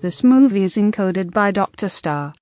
This movie is encoded by Dr. Star.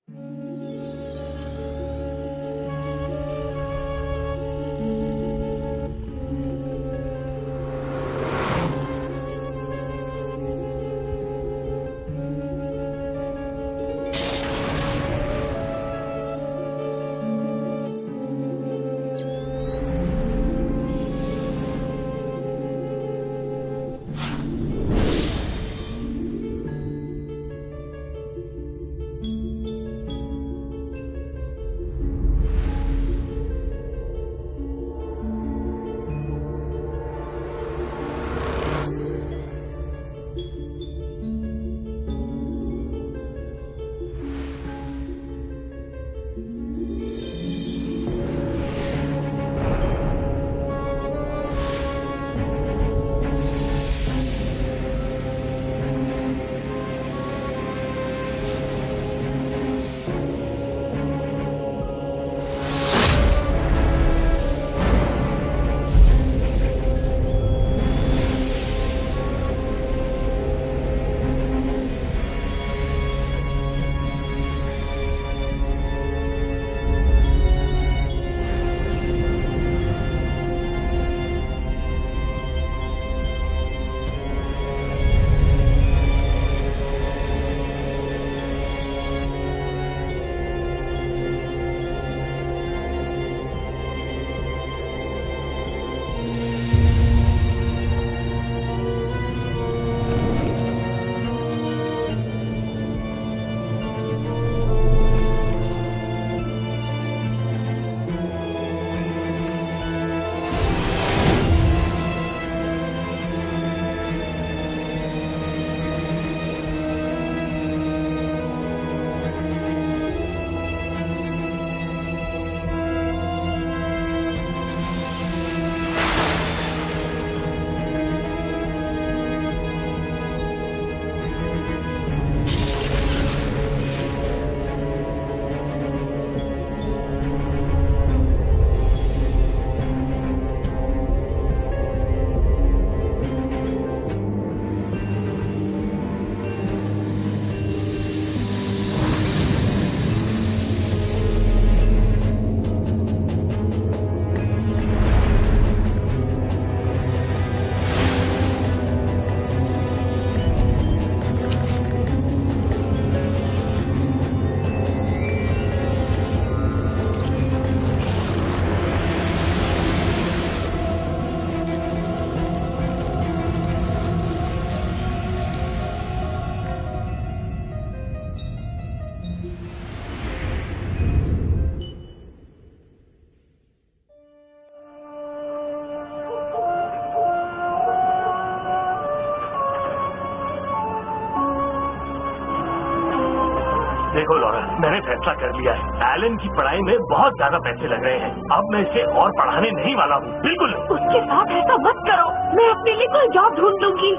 देखो Laura, मैंने फैसला कर लिया है। एलन की पढ़ाई में बहुत ज्यादा पैसे लग रहे हैं। अब मैं इसे और पढ़ाने नहीं वाला हूँ, बिल्कुल। उसके साथ ऐसा मत करो। मैं अपने लिए कोई जॉब ढूंढ लूंगी।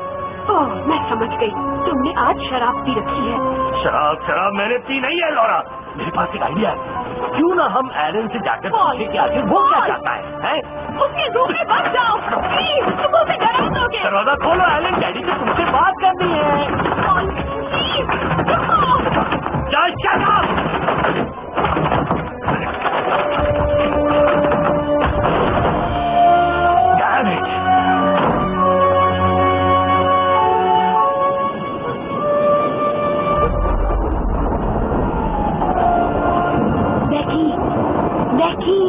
ओह, मैं समझ गई। तुमने आज शराब पी रखी है। शराब मैंने पी नहीं है लॉरा। मेरे पास एक आइडिया है। क्यों ना हम एलन से जाकर पूछे कि आखिर वो क्या चाहता है? उसके रूम में मत जाओ प्लीज, तुम उसे डरा दोगे। दरवाजा खोलो, एलन डैडी से तुमसे बात करनी है। Just shut up! Damn it! Becky,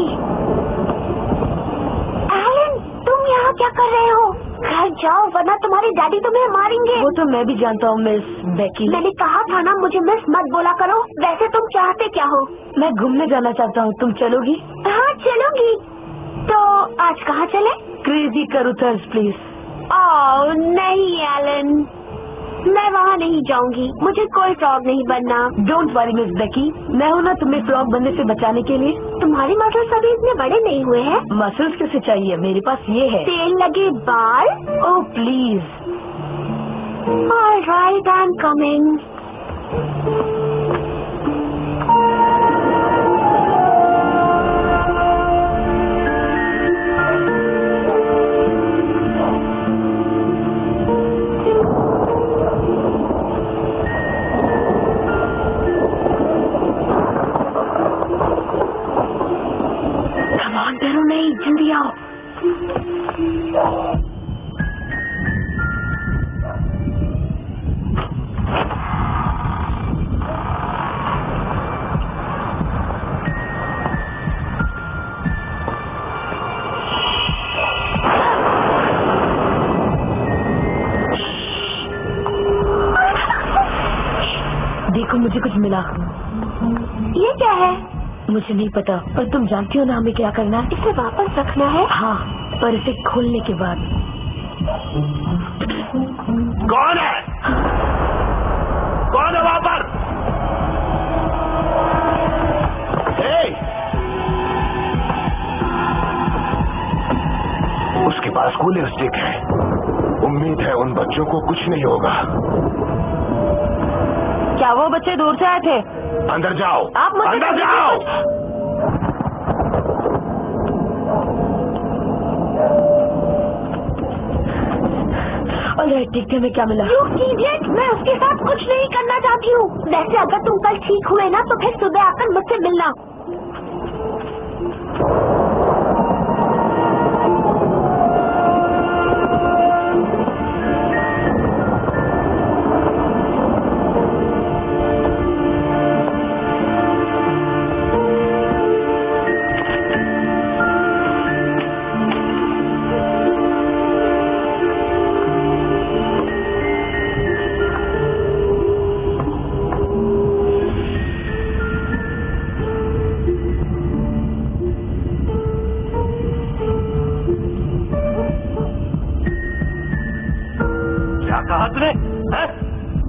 Alan, तुम यहाँ क्या कर रहे हो? घर जाओ वरना तुम्हारे डैडी तुम्हें मारेंगे। वो तो मैं भी जानता हूँ मिस बेकी। मैंने कहा था ना मुझे मिस मत बोला करो। वैसे तुम चाहते क्या हो? मैं घूमने जाना चाहता हूँ, तुम चलोगी? हाँ चलूंगी। तो आज कहाँ चले? Crazy करूथर्स please. ओह नहीं एलन, मैं वहाँ नहीं जाऊंगी। मुझे कोई फ्रॉग नहीं बनना। डोंट वरी मिस बेकी, मैं हूँ ना तुम्हें फ्रॉग बनने से बचाने के लिए। तुम्हारी मसल्स अभी इतने बड़े नहीं हुए हैं। मसल्स कैसे चाहिए? मेरे पास ये है। तेल लगे बाल? Oh please. Alright, I am coming. नहीं, जल्दी आओ। देखो, मुझे कुछ मिला। ये क्या है? मुझे नहीं पता, पर तुम जानती हो ना हमें क्या करना है? इसे वापस रखना है? हाँ, पर इसे खोलने के बाद। कौन है? कौन है वहां पर? उसके पास कूलिंग स्टिक है। उम्मीद है उन बच्चों को कुछ नहीं होगा। क्या वो बच्चे दूर से आए थे? अंदर जाओ, आप मुझे अंदर जाओ। ऑलराइट, देखते हैं क्या मिला। इडियट, मैं उसके साथ कुछ नहीं करना चाहती हूँ। वैसे अगर तुम कल ठीक हुए ना तो फिर सुबह आकर मुझसे मिलना।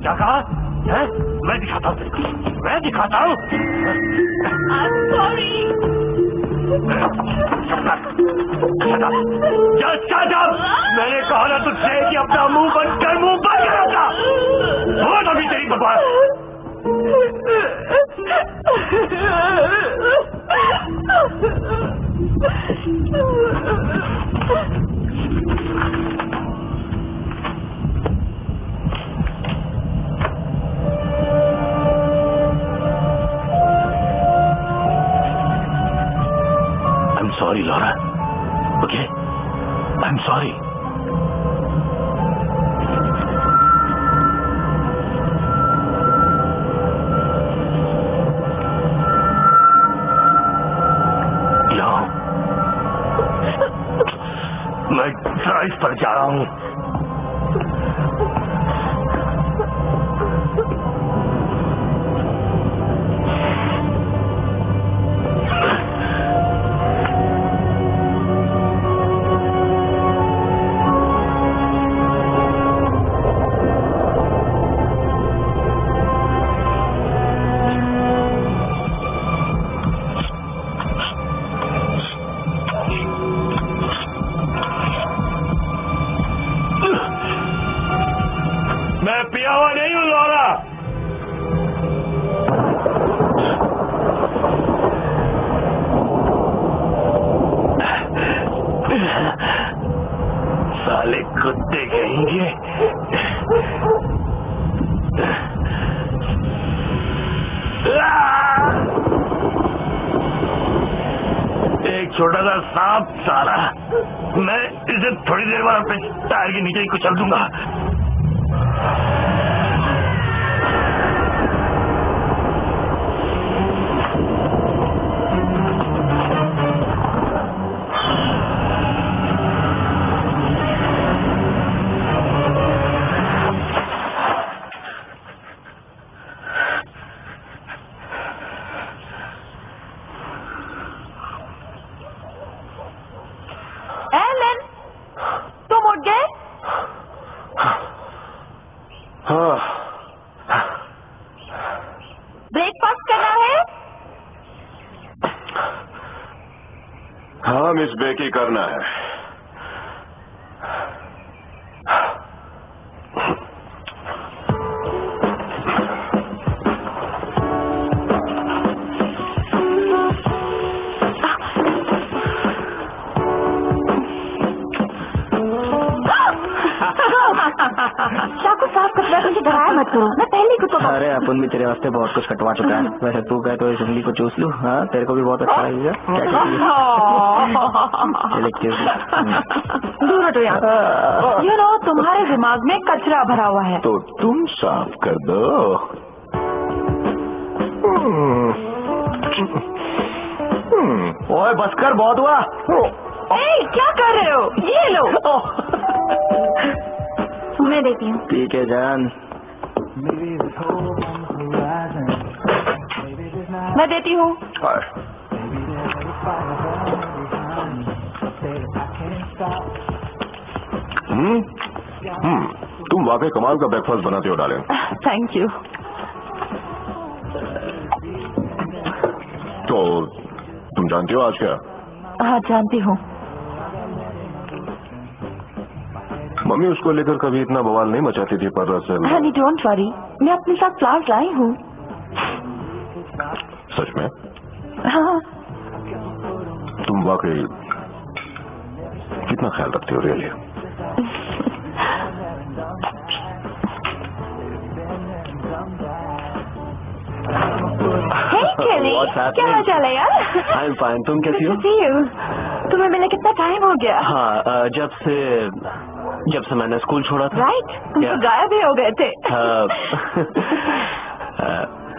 क्या कहा है? मैं दिखाता हूँ, मैं दिखाता हूँ। मैंने कहा ना तुझसे कि अपना मुंह बंद कर, मुंह बंद कर अपना। बहुत अभी तेरी बकवास। Sorry, Laura. Okay? I'm sorry. यहाँ मैं ड्राइव पर जा रहा हूँ। मैं पिया हुआ नहीं हूँ लौरा। साले कुत्ते कहेंगे। एक छोटा सा सांप साला, मैं इसे थोड़ी देर बाद अपने टायर के नीचे ही कुचल दूंगा। ब्रेकफास्ट करना है? हाँ मिस बेकी, करना है। चाकू साफ कर, मुझे डराया मत करो। मैं पहले कुत्तों का अरे अपन भी तेरे वास्ते बहुत कुछ कटवा चुका है। वैसे तू कहे तो इस उंगली को चूस लूं? हाँ, तेरे को भी बहुत अच्छा लगेगा। क्या दूर हटो यार। यू नो तुम्हारे दिमाग में कचरा भरा हुआ है। तो तुम साफ कर दो। ओए बस कर, बहुत हुआ। ए, क्या कर रहे हो? ये लो। मैं देती हूँ। ठीक है जान। मैं देती हूँ। तुम वाकई कमाल का ब्रेकफास्ट बनाते हो डार्लिंग। Thank you. तो तुम जानती हो आज क्या? हाँ जानती हूँ। मम्मी उसको लेकर कभी इतना बवाल नहीं मचाती थी, पर असल हनी डोंट वरी, मैं अपने साथ फ्लावर्स लाई हूँ। सच में? हाँ। तुम वाकई कितना ख्याल रखती हो रियली। Hey Kelly, क्या हाल चाल है यार? आई एम फाइन, तुम कैसी हो? तुम्हें मिले कितना टाइम हो गया? हाँ, जब से मैंने स्कूल छोड़ा था। राइट, तुम तो गायब ही हो गए थे।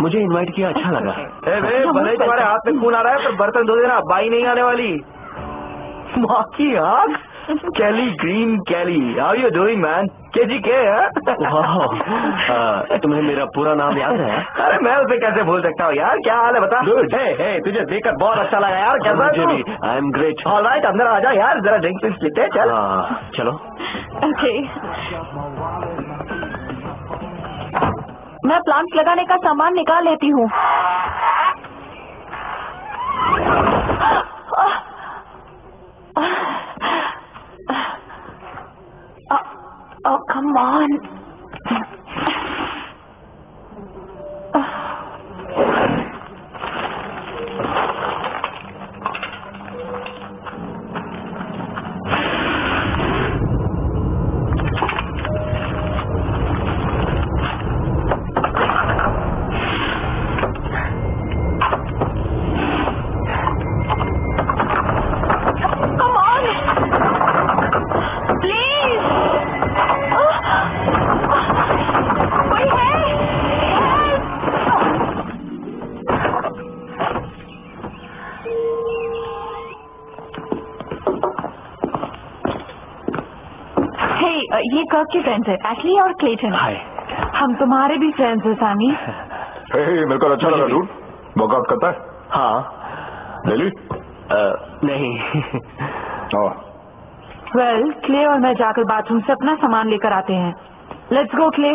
मुझे इनवाइट किया, अच्छा लगा। भले ही तुम्हारे हाथ में खून आ रहा है, पर बर्तन धो देना, बाई नहीं आने वाली। माँ की आँख। Kelly green Kelly, how you doing man? KGK है? तुम्हें मेरा पूरा नाम याद है? अरे मैं उसे कैसे भूल सकता हूँ यार। क्या हाल है बता? हे, तुझे देखकर बहुत अच्छा लगा यार। कैसा मुझे भी। I am great. ऑलराइट, अंदर आ जा यार, जरा ड्रिंक्स पीते हैं। चल चलो। ओके। मैं प्लांट्स लगाने का सामान निकाल लेती हूँ। Oh, come on. ये कर्क के फ्रेंड्स है, एशली और क्लेटन। हाय। हम तुम्हारे भी फ्रेंड्स हैं सामी। मिलकर अच्छा लगा डूड। वर्कआउट करता है? हाँ। डेली? नहीं। वेल, क्ले और मैं जाकर बाथरूम से अपना सामान लेकर आते हैं। Let's go clay.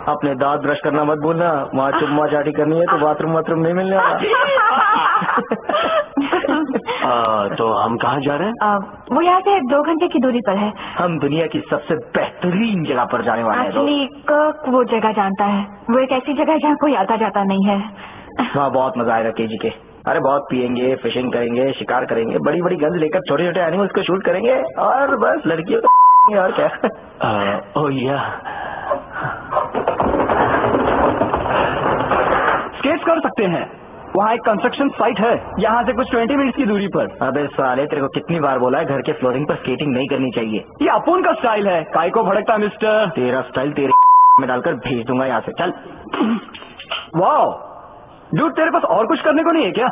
अपने दांत ब्रश करना मत भूलना, वहाँ चुम्मा चाटी करनी है तो बाथरूम नहीं मिलने वाला। तो हम कहाँ जा रहे हैं? वो यहाँ से 2 घंटे की दूरी पर है। हम दुनिया की सबसे बेहतरीन जगह पर जाने वाले हैं। एक्चुअली कर्क वो जगह जानता है। वो एक ऐसी जगह है जहाँ कोई आता जाता नहीं है। वहाँ बहुत मजा आएगा KGK। अरे बहुत पियेंगे, फिशिंग करेंगे, शिकार करेंगे, बड़ी बड़ी गन्स लेकर छोटे छोटे एनिमल्स को शूट करेंगे और बस लड़कियों को और क्या। स्केट्स कर सकते हैं। वहाँ एक कंस्ट्रक्शन साइट है, यहाँ से कुछ 20 मिनट की दूरी पर। अबे साले, तेरे को कितनी बार बोला है घर के फ्लोरिंग पर स्केटिंग नहीं करनी चाहिए। ये अपुन का स्टाइल है, काय को भड़कता मिस्टर। तेरा स्टाइल तेरे में डालकर भेज दूंगा यहाँ से। चल। वाओ डूड, तेरे पास और कुछ करने को नहीं है क्या?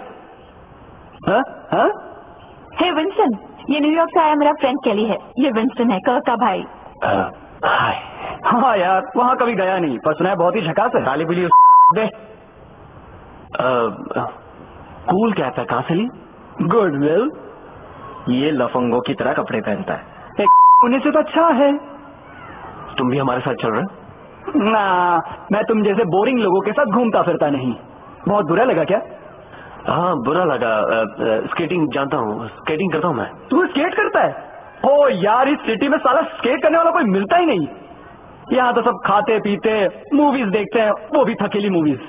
हाँ? हे विंस्टन, ये न्यूयॉर्क से आया मेरा फ्रेंड केली है। ये विंस्टन है, कर्क का भाई। हाय। हाँ यार, वहाँ कभी गया नहीं, पर सुना है बहुत ही झकास है। ताली बिली दे। कूल कहता है, कहाँ से ली? गुडविल। ये लफंगों की तरह कपड़े पहनता है। उन्हें से तो अच्छा है। तुम भी हमारे साथ चल रहे? ना, मैं तुम जैसे बोरिंग लोगों के साथ घूमता फिरता नहीं। बहुत बुरा लगा क्या? हाँ बुरा लगा। स्केटिंग जानता हूँ, स्केटिंग करता हूँ मैं। तू स्केट करता है? ओ यार, इस सिटी में साला स्केट करने वाला कोई मिलता ही नहीं। यहाँ तो सब खाते पीते मूवीज देखते हैं, वो भी थकेली मूवीज।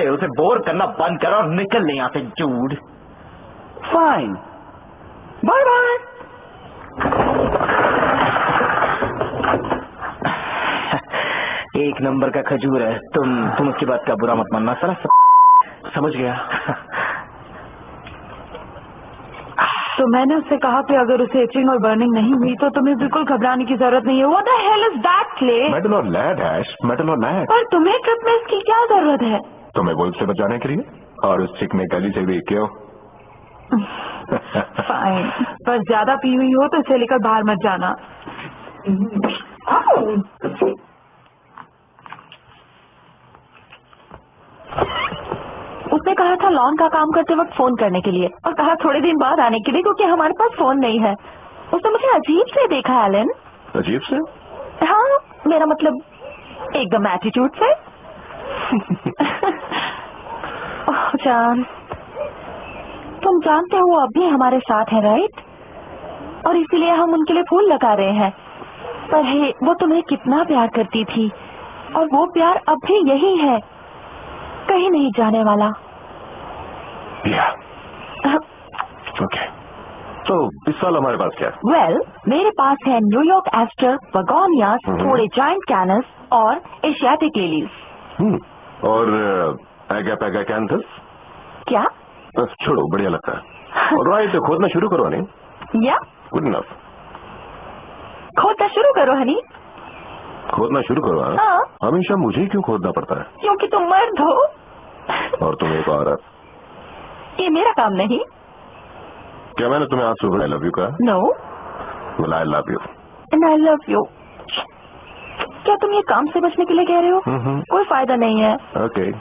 उसे बोर करना बंद कर और निकल ले यहाँ से जूड। Fine, bye bye. एक नंबर का खजूर है। तुम उसकी बात का बुरा मत मानना। साला समझ गया। तो मैंने उससे कहा कि अगर उसे इचिंग और बर्निंग नहीं हुई तो तुम्हें बिल्कुल घबराने की जरूरत नहीं है। What the hell is that, Clay? Metal और लैड हैश, मेटल और लैड। पर तुम्हें ट्रिप में इसकी क्या जरूरत है? तुम्हें वुल्फ से बचाने के लिए और उस चिक ने गली से भी क्यों? फाइन, पर ज्यादा पी हुई हो तो इसे लेकर बाहर मत जाना। उसने कहा था लॉन का काम करते वक्त फोन करने के लिए और कहा थोड़े दिन बाद आने के लिए क्योंकि हमारे पास फोन नहीं है। उसने मुझे अजीब से देखा एलन। अजीब से? हाँ, मेरा मतलब एकदम एटीट्यूड से। ओह जान, तुम जानते हो वो अब भी हमारे साथ है, राइट? और इसीलिए हम उनके लिए फूल लगा रहे हैं। पर हे, वो तुम्हें कितना प्यार करती थी और वो प्यार अब भी यही है, कहीं नहीं जाने वाला। ओके, तो इस साल हमारे पास क्या? वेल, मेरे पास है न्यूयॉर्क एस्टर, बगोनियास, थोड़े जाइंट कैनस और एशियाटिक लिलीज। और एगापैगाकैंथस? क्या? बस छोड़ो, बढ़िया लगता है। ऑलराइट, तो खोदना शुरू करो हनी। या गुड इनफ। खोदना शुरू करो हनी। खोदना शुरू करो। हाँ। हमेशा मुझे ही क्यों खोदना पड़ता है? क्योंकि तुम मर्द हो और तुम एक औरत। ये मेरा काम नहीं। क्या मैंने तुम्हें आज सुबह आई लव यू कहा? No, well I love you and I love you. क्या तुम ये काम से बचने के लिए कह रहे हो? कोई फायदा नहीं है। ओके,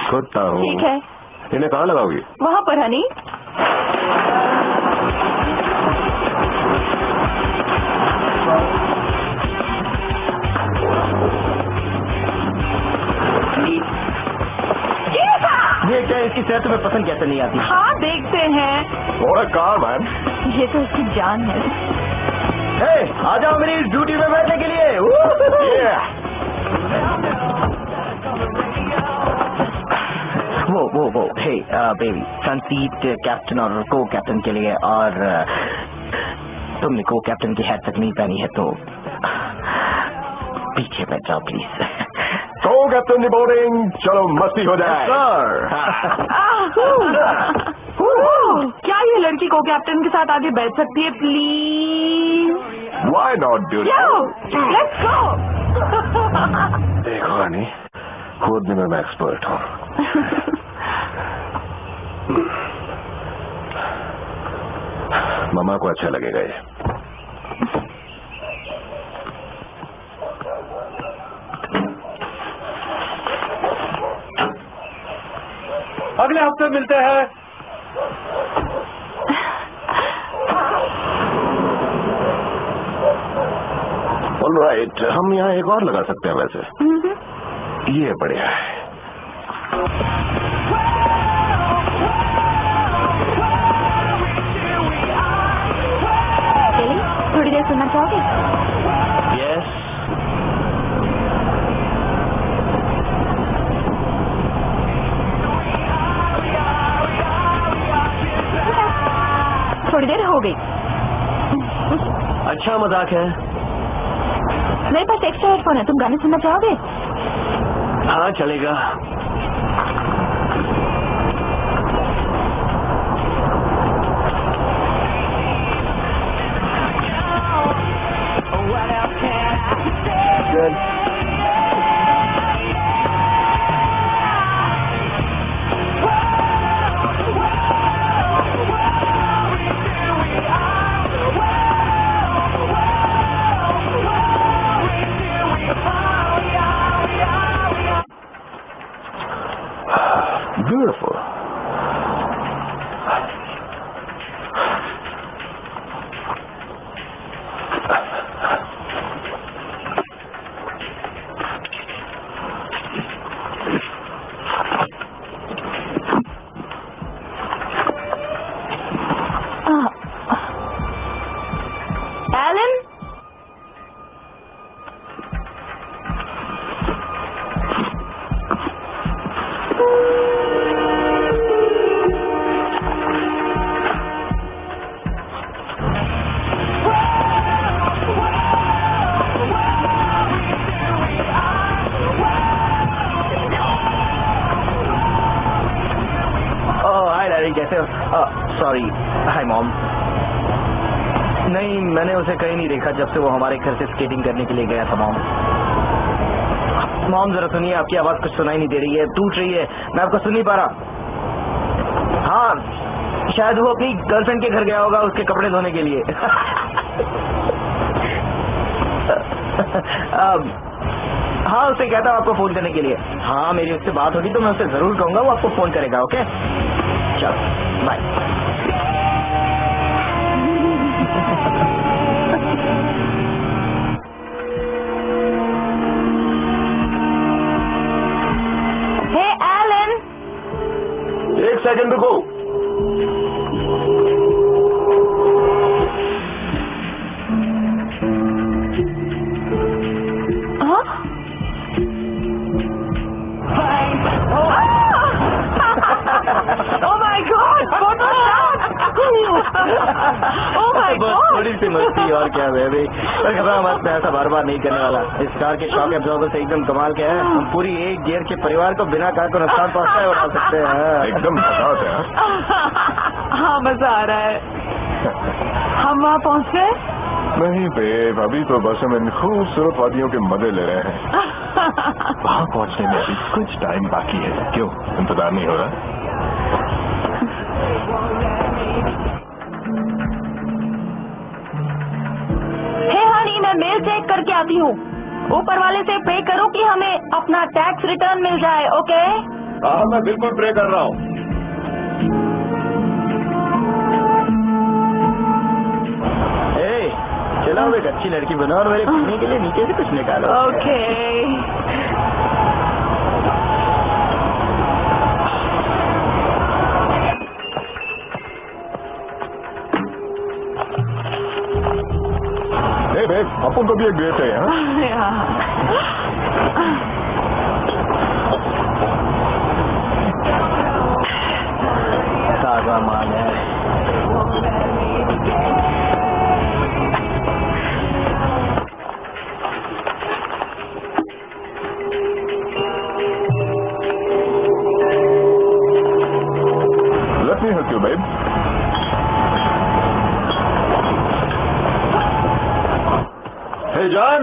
खोदता हूँ। ठीक है, इन्हें कहाँ लगाओगी? वहाँ पर हनी। ये क्या इसकी सेहत तुम्हें पसंद कैसे नहीं आती? हाँ, देखते हैं। और काम मैन। ये तो उसकी जान है। आ जाओ मेरी ड्यूटी में बैठने के लिए। वो हे बेबी, फ्रंट सीट कैप्टन और को कैप्टन के लिए, और तुमने को कैप्टन की हैट तक नहीं पहनी है तो पीछे बैठ जाओ प्लीज। तो कैप्टन रिपोर्टिंग, चलो मस्ती हो जाए। क्या ये लड़की को कैप्टन के साथ आगे बैठ सकती है please? Why not do? Let's go. देखो हनी, खोदने में मैं एक्सपर्ट हूँ। मामा को अच्छा लगेगा ये। अगले हफ्ते मिलते हैं। ऑलराइट, हम यहाँ एक और लगा सकते हैं वैसे। ये बढ़िया है। थोड़ी देर सुनना चाहोगे? यस। थोड़ी देर हो गई। अच्छा मजाक है। मेरे पास एक्स्ट्रा हेडफोन है, तुम गाने सुनना चाहोगे? हाँ चलेगा। Good. Beautiful. Alan? Sorry. Hi mom. नहीं, मैंने उसे कहीं नहीं देखा जब से वो हमारे घर से स्केटिंग करने के लिए गया था मॉम। मॉम जरा सुनिए, आपकी आवाज कुछ सुनाई नहीं दे रही है, टूट रही है, मैं आपको सुन नहीं पा रहा। हाँ, शायद वो अपनी गर्लफ्रेंड के घर गया होगा उसके कपड़े धोने के लिए। हाँ, उससे कहता हूँ आपको फोन करने के लिए। हाँ, मेरी उससे बात होगी तो मैं उससे जरूर कहूंगा, वो आपको फोन करेगा। ओके, चलो बाय। हे एलन, एक सेकंड रुको। थोड़ी सी मस्ती और क्या बेबी, पर घबरा मत, मैं ऐसा बार बार नहीं करने वाला। इस कार के शॉक एब्जॉर्बर से एकदम कमाल के है, हम पूरी एक गियर के परिवार को बिना कार को नुकसान पहुंचाए उठा सकते हैं। एकदम खतरनाक है। हाँ, मजा आ रहा है। हम वहाँ पहुँच गए? नहीं बेब, अभी तो बस हम इन खूबसूरत वादियों के मजे ले रहे हैं। वहाँ पहुँचने में अभी कुछ टाइम बाकी है। क्यों, इंतजार नहीं हो रहा? मैं मेल चेक करके आती हूँ। ऊपर वाले से प्रे करो कि हमें अपना टैक्स रिटर्न मिल जाए। ओके? हाँ, मैं बिल्कुल प्रे कर रहा हूँ। चलो एक अच्छी लड़की बनो और मेरे पीने के लिए नीचे से कुछ निकालो। ओके। अपन को भी एक ग्रेट है। ताजा माल है। Let me help you, babe. Hey, John.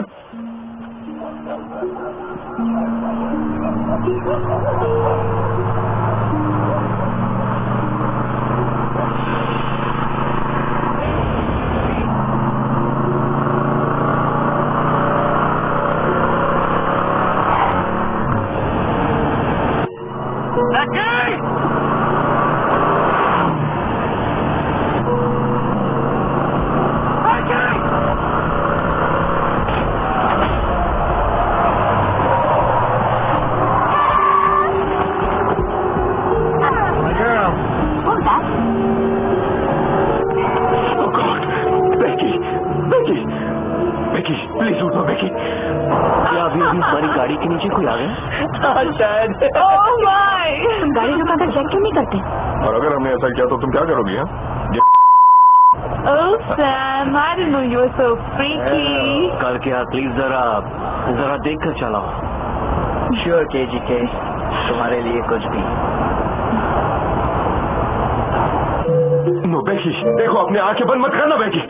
गाड़ी के नीचे कोई आ गया शायद। Oh my! तुम गाड़ी रुकाकर चेक क्यों नहीं करते? और अगर हमने ऐसा किया तो तुम क्या करोगी? ओह Sam, I didn't know you were so freaky. कल क्या, प्लीज जरा देख कर चलाओ। श्योर KGK, तुम्हारे लिए कुछ भी। नो बेकी, देखो अपने आंखें बंद मत करना बेकी।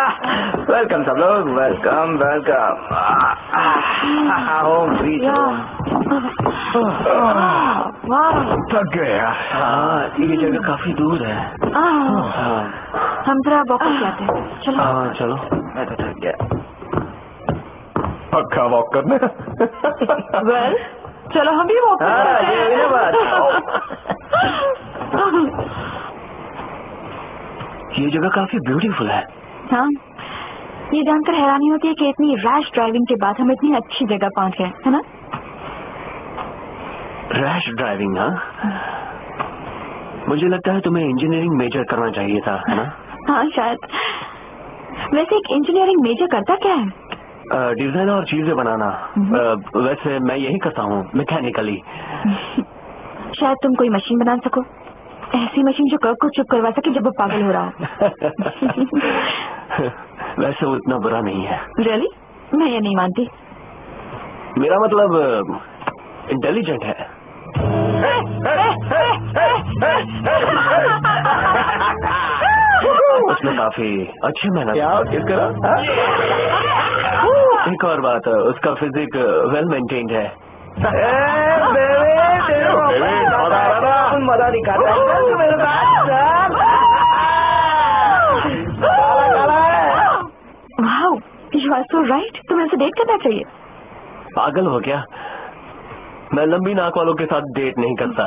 वेलकम सब लोग, welcome welcome. Home sweet home. थक गए यार। हाँ, ये जगह काफी दूर है। हम जरा वॉक करके आते हैं। चलो। हाँ चलो, मैं तो थक गया। पक्का वॉक करने। वेल, चलो हम भी वॉक हाँ, करते ये ना बात। ये जगह काफी ब्यूटीफुल है। हाँ, ये जानकर हैरानी होती है कि इतनी रैश ड्राइविंग के बाद हम इतनी अच्छी जगह पहुंच गए, है ना? रैश ड्राइविंग, हाँ? मुझे लगता है तुम्हें इंजीनियरिंग मेजर करना चाहिए था, है ना? हाँ शायद। वैसे एक इंजीनियरिंग मेजर करता क्या है? डिजाइन और चीजें बनाना। वैसे मैं यही करता हूँ, मैकेनिकली। शायद तुम कोई मशीन बना सको, ऐसी मशीन जो कर्क को चुप करवा सके जब वो पागल हो रहा हो। वैसे वो इतना बुरा नहीं है। रियली? मैं ये नहीं मानती। मेरा मतलब इंटेलिजेंट है। उसने काफी अच्छी मेहनत करा। एक और बात, उसका फिजिक वेल मेंटेन्ड है। मजा दिखाता है। Wow, you are so right. तुम्हें ऐसे डेट करना चाहिए। पागल हो क्या? मैं लंबी नाक वालों के साथ डेट नहीं करता।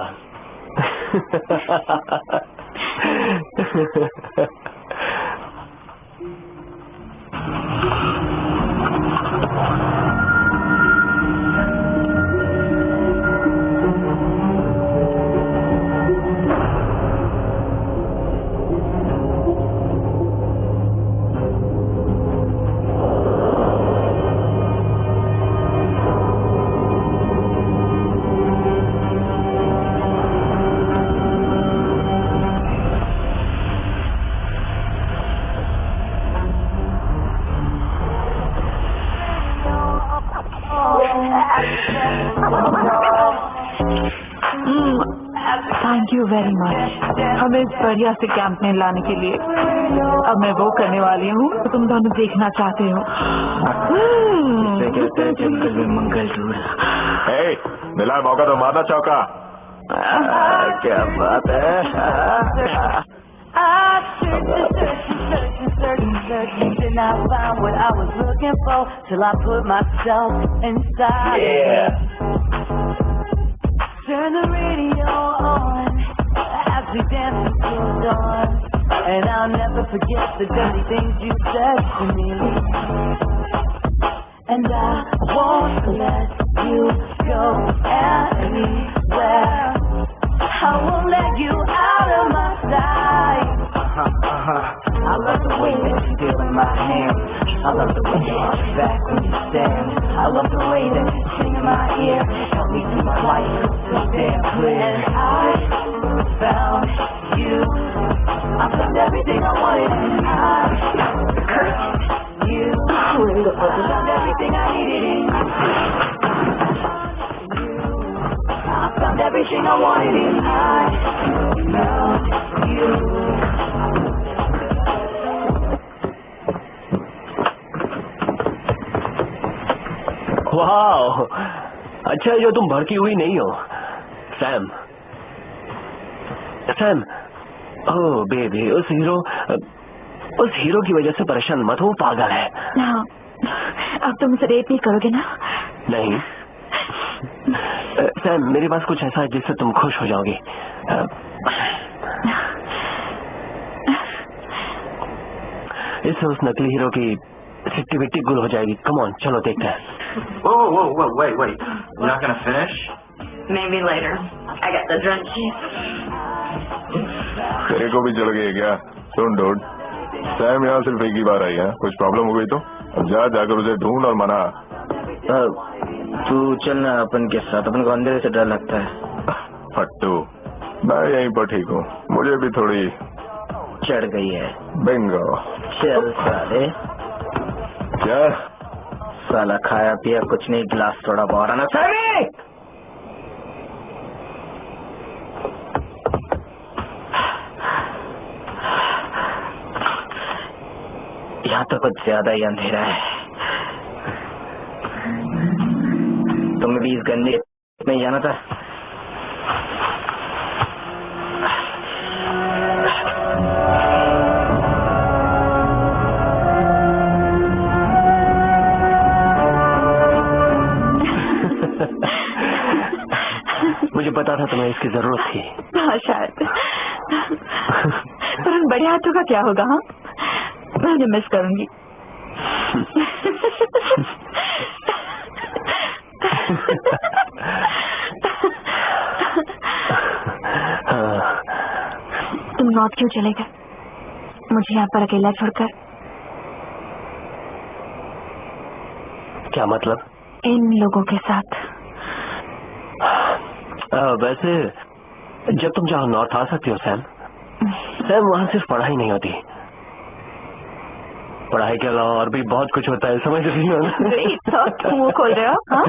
थैंक यू वेरी मच हमें इस बढ़िया से कैंप में लाने के लिए। अब मैं वो करने वाली हूँ तो तुम दोनों देखना चाहते हो। कहते हैं जंगल में मंगल दूर। मिला मौका तो मारना चौका। क्या बात है। Did not find what I was looking for till I put myself inside. Yeah. Turn the radio on as we dance until dawn, and I'll never forget the dirty things you said to me. And I won't let you go anywhere. I won't let you out of my sight. I love the way that you feel in my hand. I love the way you arch back when you stand. I love the way that you sing in my ear. Help me see my life so damn clear. And I found you. I found everything I wanted, and I cursed you. I found everything I needed in you. I found everything I wanted, and I found you. वाह, अच्छा जो तुम भड़की हुई नहीं हो। Sam, Sam, ओह baby, उस hero की वजह से परेशान मत हो, वो पागल है। हाँ, अब तुम उसे डेट नहीं करोगे ना? नहीं सैम, मेरे पास कुछ ऐसा है जिससे तुम खुश हो जाओगी। इससे उस नकली हीरो की सिट्टी बिट्टी गुल हो जाएगी। कम ऑन, चलो देखते हैं। Whoa, wait. You're not gonna finish? Maybe later. I got the drenchies. तेरे को भी जल गई क्या? सुन डूड, सैम यहाँ सिर्फ एक ही बार आई है। कुछ प्रॉब्लम हो गई तो अब जाकर उसे ढूंढ और मना। तू चलना अपन के साथ, अपन को अंधेरे से डर लगता है। फट्टू, मैं यहीं पर ठीक हूँ, मुझे भी थोड़ी चढ़ गई है। बिंगो। चल साले। क्या? साला खाया पिया कुछ नहीं, गिलास थोड़ा बहुत आना। सैमी, यहाँ तो कुछ ज्यादा ही अंधेरा है। तुम्हें भी इस गंदे में जाना था? मुझे पता था तुम्हें इसकी जरूरत थी। हाँ शायद। पर उन बड़े हाथों का क्या होगा? हाँ, मैं उन्हें मिस करूंगी। तुम नॉर्थ क्यों चले गए मुझे यहाँ पर अकेला छोड़कर? क्या मतलब? इन लोगों के साथ। वैसे जब तुम जहाँ नॉर्थ आ सकती हो सैम, वहाँ सिर्फ पढ़ाई नहीं होती, पढ़ाई के अलावा और भी बहुत कुछ होता है, समझ रही हो ना? तुम मुंह खोल रहे हो? हाँ?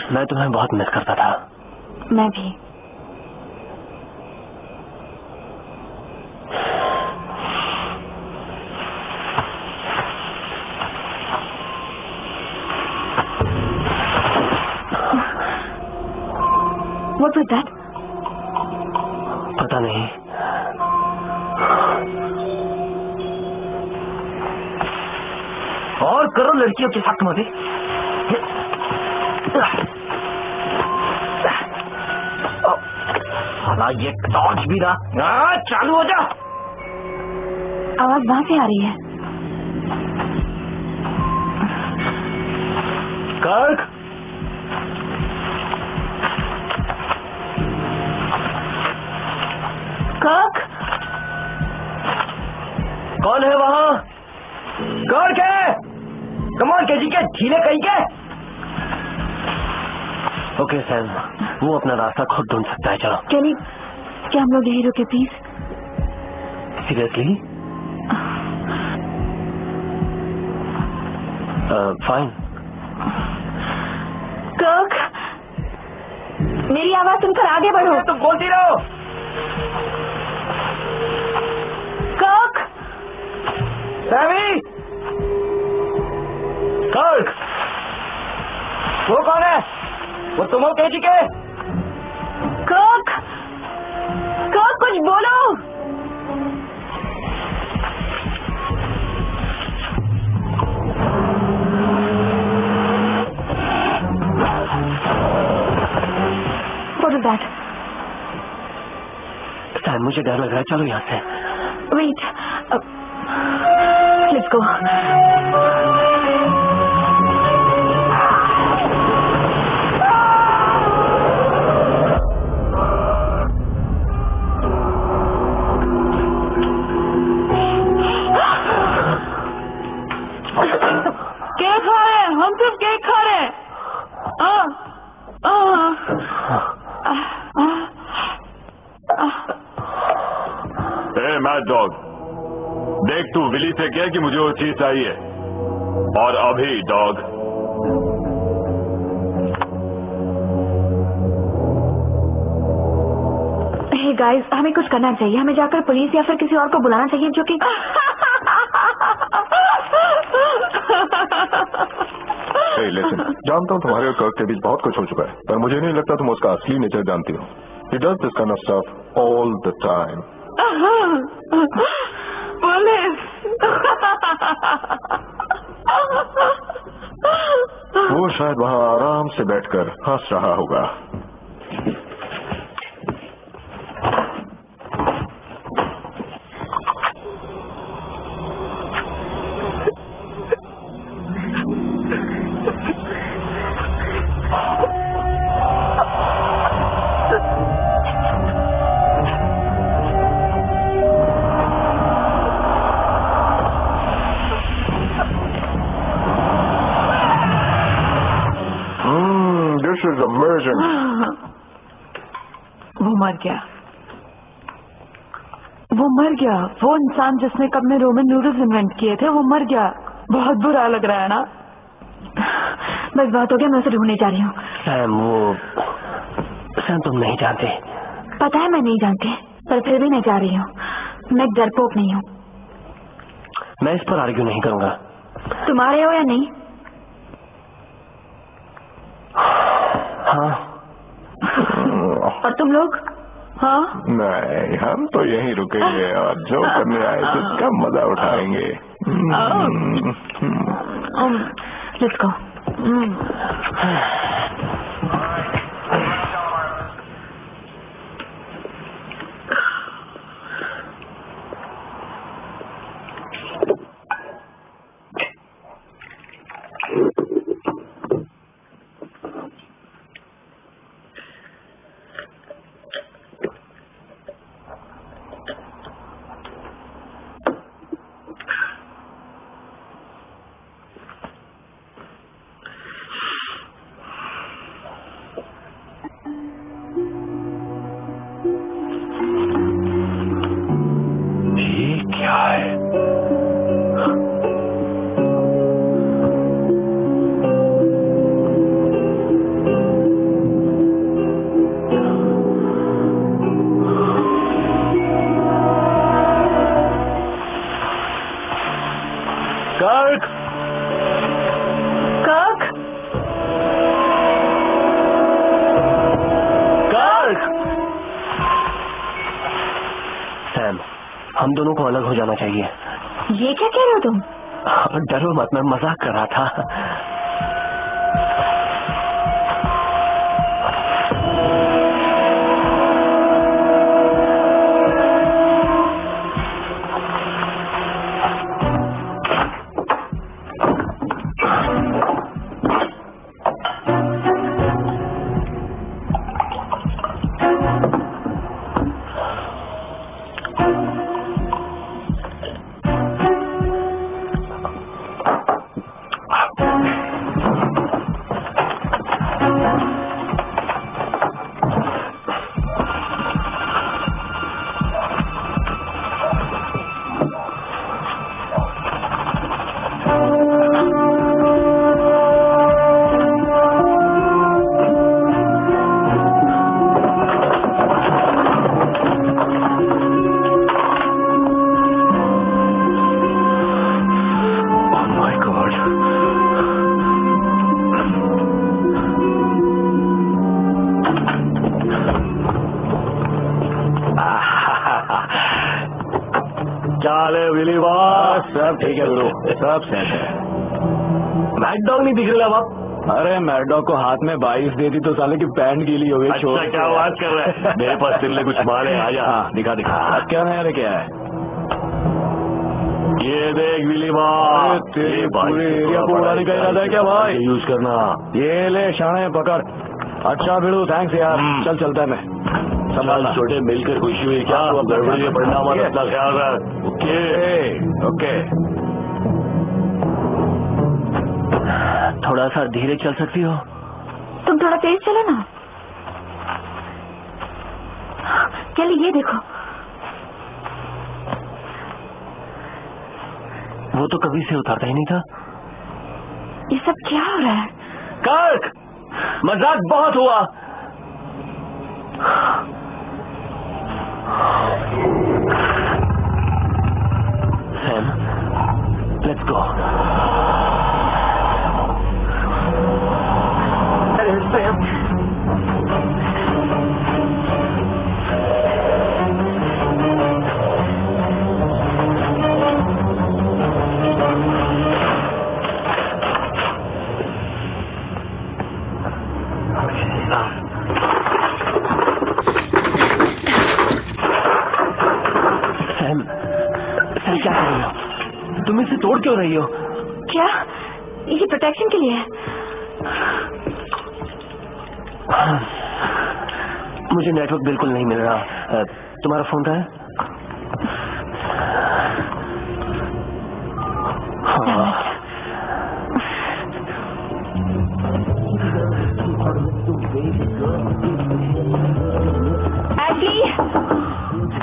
मैं तुम्हें बहुत मिस करता था। मैं भी। What was that? पता नहीं। और करो लड़कियों के साथ मजे। ये टॉर्च भी ना चालू हो जा। आवाज वहां से आ रही है। कर्क, कर्क, कौन है वहाँ? कर्क है। कमान के जी के ढीले कहीं के। ओके सैम, वो अपना रास्ता खुद ढूंढ सकता है। चलो कैनी, क्या हम लोग यही रुके प्लीज? सीरियसली? फाइन। कर्क, मेरी आवाज सुनकर आगे बढ़ो। तुम बोलती रहो। कर्क, सैमी, कर्क, वो कौन है? वो तुम हो केजी के? कर्क, कर्क कुछ बोलो। What is that? सैम, मुझे डर लग रहा है, चलो यहाँ से। Wait, let's go. केक खा रहे हैं, हम सिर्फ केक खा रहे हैं। मैड डॉग, देख तू विली से कह कि मुझे वो चीज चाहिए, और अभी डॉग। हे गाइस, हमें कुछ करना चाहिए। हमें जाकर पुलिस या फिर किसी और को बुलाना चाहिए जो कि Hey, listen, जानता हूँ तुम्हारे और कर्क के बीच बहुत कुछ हो चुका है, पर मुझे नहीं लगता तुम उसका असली नेचर जानती हो। He does this kind of stuff all the time. Police. वो शायद वहाँ आराम से बैठकर हंस रहा होगा। वो मर गया। वो मर गया। वो इंसान जिसने कब में रोमन नूडल्स इन्वेंट किए थे वो मर गया। बहुत बुरा लग रहा है ना। बस बात हो गया, मैं उसे ढूंढने जा रही हूँ। सैम तुम नहीं जानते। पता है मैं नहीं जानती, पर फिर भी मैं जा रही हूँ। मैं डरपोक नहीं हूँ। मैं इस पर आर्ग्यू नहीं करूंगा। तुम आ रहे हो या नहीं? हाँ। और तुम लोग? हाँ। नहीं, हम तो यहीं रुकेंगे और जो करने आए थे उसका मजा उठाएंगे। Let's go. हम दोनों को अलग हो जाना चाहिए। ये क्या कह रहे हो तुम? डरो मत, मैं मजाक कर रहा था। सब ठीक है गुरु, सब सेट है। मैड डॉग नहीं दिख रहा बाप। अरे मैड डॉग को हाथ में 22 दे दी तो साले की पैंट गीली हो गई। अच्छा क्या बात कर रहा है? मेरे पास तेरे लिए कुछ माल है, आजा। हाँ दिखा दिखा। क्या नया रे क्या है? ये देख विली बाप, तेरे पूरे एरिया को उड़ाने का इरादा है क्या भाई? यूज करना। ये ले शाणे पकड़। अच्छा भिड़ू, थैंक्स यार। चल चलता है मैं। संभालना। छोटे मिलकर खुशी हुई क्या? गड़बड़ी में पड़ना हमारा अपना ख्याल रख। Okay okay. थोड़ा सा धीरे चल सकती हो? तुम थोड़ा तेज चलो ना। केली ये देखो। वो तो कभी से उतारता ही नहीं था। ये सब क्या हो रहा है? कर्क, मजाक बहुत हुआ। Sam, let's go. सैम, क्या कर रही हो? तुम इसे तोड़ क्यों रही हो? क्या? ये प्रोटेक्शन के लिए है। मुझे नेटवर्क बिल्कुल नहीं मिल रहा। तुम्हारा फोन कहाँ है?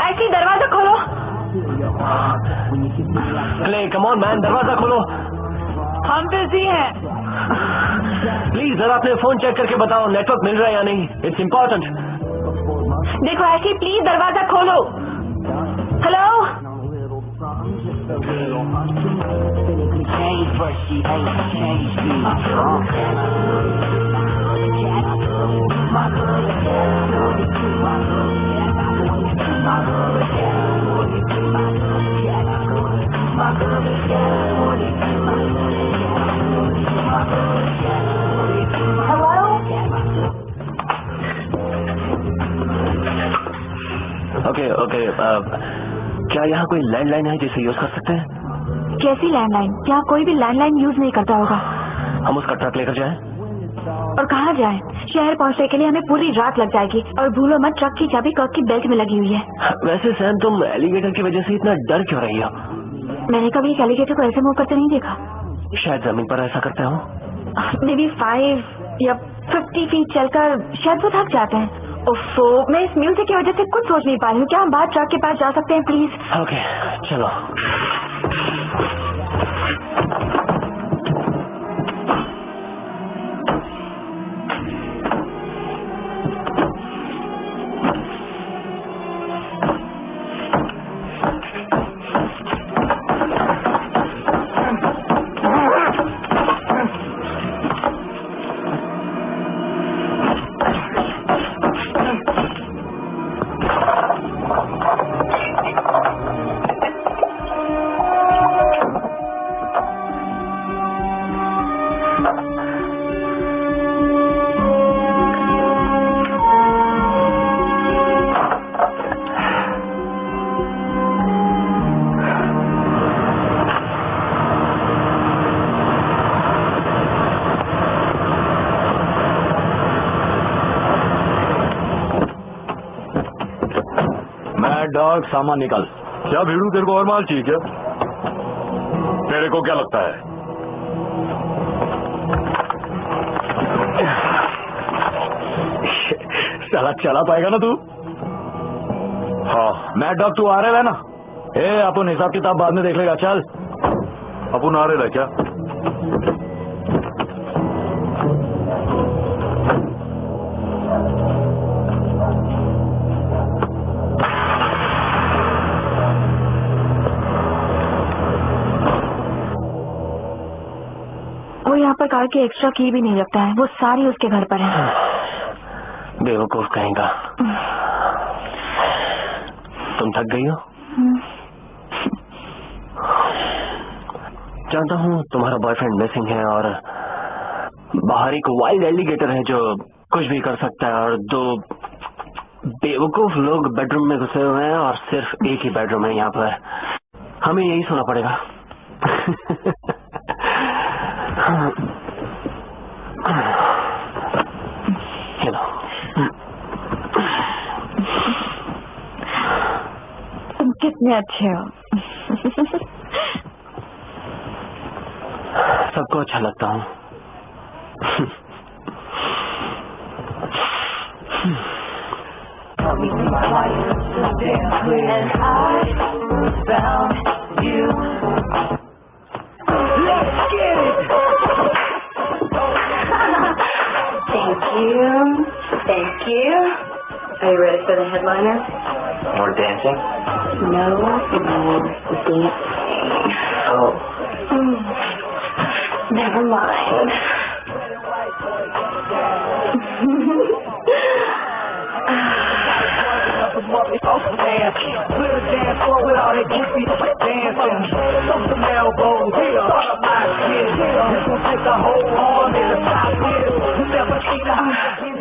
ऐसी दरवाजा खोलो। क्ले कम ऑन मैन, दरवाजा खोलो। हम बिजी हैं। प्लीज जरा अपने फोन चेक करके बताओ नेटवर्क मिल रहा है या नहीं। It's important. देखो ऐसी प्लीज दरवाजा खोलो। हेलो। ओके ओके, क्या यहाँ कोई लैंडलाइन है जिसे यूज कर सकते हैं? कैसी लैंडलाइन? यहाँ कोई भी लैंडलाइन यूज नहीं करता होगा। हम उसका ट्रक लेकर जाएं? और कहाँ जाएं? शहर पहुँचने के लिए हमें पूरी रात लग जाएगी। और भूलो मत, ट्रक की चाबी कर्क की बेल्ट में लगी हुई है। वैसे सैम, तुम एलिगेटर की वजह से इतना डर क्यों रही हो? मैंने कभी एक एलिगेटर को ऐसे मूव करते नहीं देखा। शायद जमीन पर ऐसा करते हो। मे बी 5 या 50 फीट चलकर शायद वो थक जाते हैं। ओफो, मैं इस म्यूजिक की वजह से कुछ सोच नहीं पा रही हूँ। क्या हम बाहर ट्रक के पास जा सकते हैं प्लीज? ओके, चलो। डॉग, सामान निकाल। क्या भीड़ू, तेरे को और माल चाहिए क्या? तेरे को क्या लगता है? साला चला पाएगा ना तू? हाँ। मैड डॉग, तू आ रहा है ना? अपन हिसाब किताब बाद में देख लेगा। चल। अपन आ रहे क्या? यहाँ पर कार की एक्स्ट्रा की भी नहीं रखता है। वो सारी उसके घर पर है। बेवकूफ कहेगा। तुम थक गई हो? जानता हूँ तुम्हारा बॉयफ्रेंड मिसिंग है और बाहर एक वाइल्ड एलिगेटर है जो कुछ भी कर सकता है और 2 बेवकूफ लोग बेडरूम में घुसे हुए हैं और सिर्फ एक ही बेडरूम है यहाँ पर। हमें यही सुना पड़ेगा। तुम कितने अच्छे हो। सबको अच्छा लगता हूँ। Thank you. Are you ready for the headliner? More dancing? No, dancing. Oh. Never mind.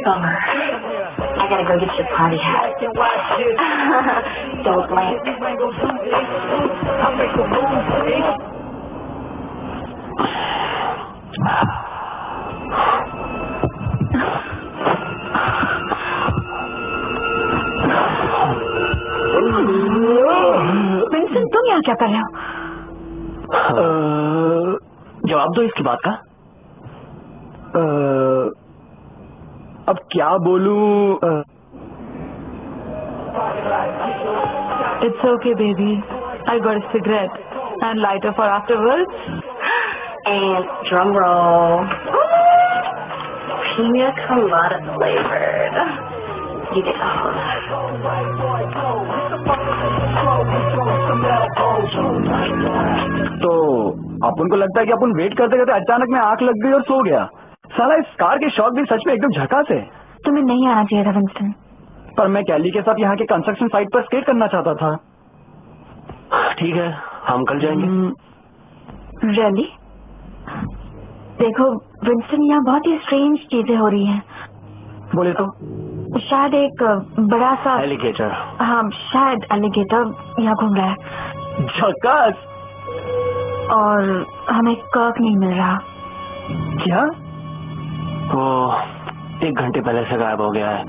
Bummer. I gotta go get your party hat. Don't blink. Vincent, तुम यहाँ क्या कर रहे हो? जवाब दो इसकी बात का। अब क्या बोलूं? It's okay, baby. I got a cigarette and lighter for afterwards. And drum roll. Pina colada flavored. You get all तो अपन को लगता है कि अपन वेट करते करते अचानक में आंख लग गई और सो गया। साला इस कार के शॉट भी सच में एकदम झकास है। तुम्हें नहीं आना चाहिए था विंस्टन। पर मैं कैली के साथ यहाँ के कंस्ट्रक्शन साइट पर स्केट करना चाहता था। ठीक है, हम कल जाएंगे। रियली? देखो विंस्टन, यहाँ बहुत ही स्ट्रेंज चीजें हो रही हैं। बोले तो? शायद एक बड़ा सा एलिगेटर। हाँ, शायद एलिगेटर यहाँ घूम रहा है। झकास। और हमें कर्क नहीं मिल रहा। क्या? वो 1 घंटे पहले से गायब हो गया है।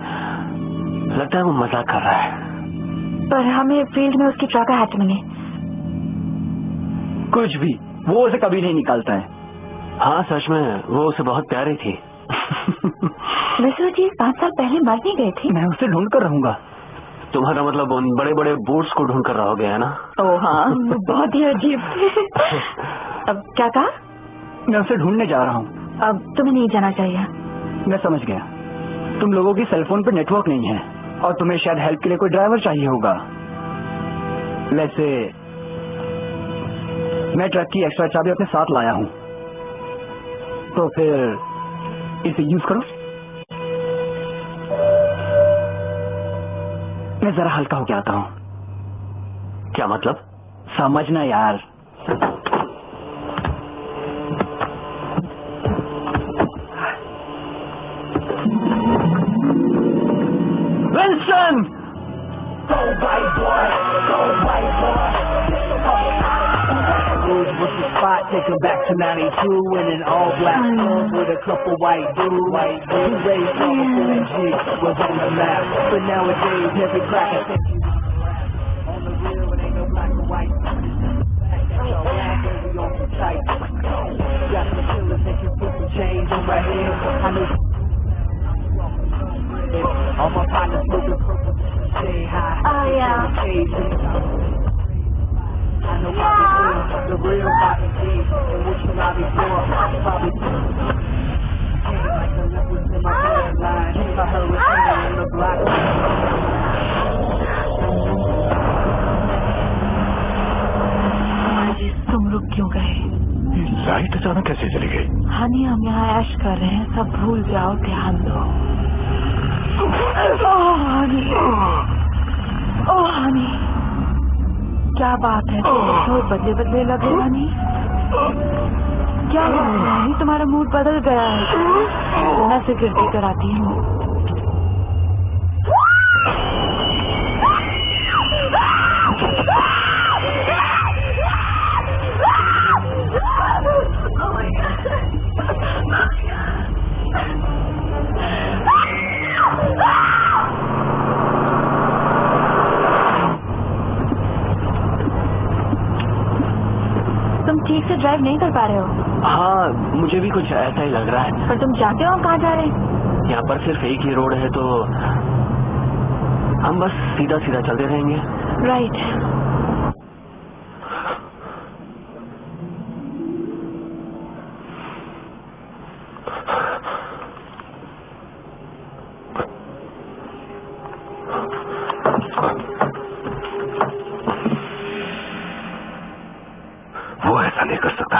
लगता है वो मजाक कर रहा है। पर हमें फील्ड में उसकी ट्रक हैट मिली। कुछ भी, वो उसे कभी नहीं निकालता है। हाँ सच में, वो उसे बहुत प्यारी थी। वैसे वो चीज 5 साल पहले मर नहीं गई थी। मैं उसे ढूंढ कर रहूंगा। तुम्हारा मतलब उन बड़े बड़े बूट्स को ढूंढ कर रहोगे, है ना? ओ हाँ, बहुत ही अजीब। अब क्या कहा? मैं उसे ढूंढने जा रहा हूँ। अब तुम्हें नहीं जाना चाहिए। मैं समझ गया, तुम लोगों की सेलफोन पे नेटवर्क नहीं है और तुम्हें शायद हेल्प के लिए कोई ड्राइवर चाहिए होगा। वैसे मैं ट्रक की एक्स्ट्रा चाबी अपने साथ लाया हूँ, तो फिर इसे यूज करो। मैं जरा हल्का होके आता हूँ। क्या मतलब? समझना यार। Wilson! What's the spot? Take him back to 92 in an all-black club with a couple white dudes. Who raised all before that G was on the map. But nowadays, every cracker thinks he's on the real, it ain't no black and white. Back at your back, baby, on some tight. Got some killers that can put some change on my head. I know all my partners smoking purple. Say hi. Oh, yeah. I know Bobby the real Bobby G, and what you lobby for, Bobby G. Like the liquids in my bloodline, if I heard what's in the block. तुम रुक क्यों गए? Light अचानक कैसे चली गई? हनी, हम यहाँ ऐश कर रहे हैं, सब भूल जाओ, ध्यान दो। ओह हनी, ओह हनी, क्या बात है? तो बदले बदले लगे हनी। क्या बात है हनी, तुम्हारा मूड बदल गया है। मैं सिक्योरिटी कराती हूँ। तुम ठीक से ड्राइव नहीं कर पा रहे हो? हाँ, मुझे भी कुछ ऐसा ही लग रहा है। पर तुम जानते हो हम कहाँ जा रहे हैं? यहाँ पर सिर्फ एक ही रोड है, तो हम बस सीधा सीधा चलते रहेंगे। राइट। वो ऐसा नहीं कर सकता।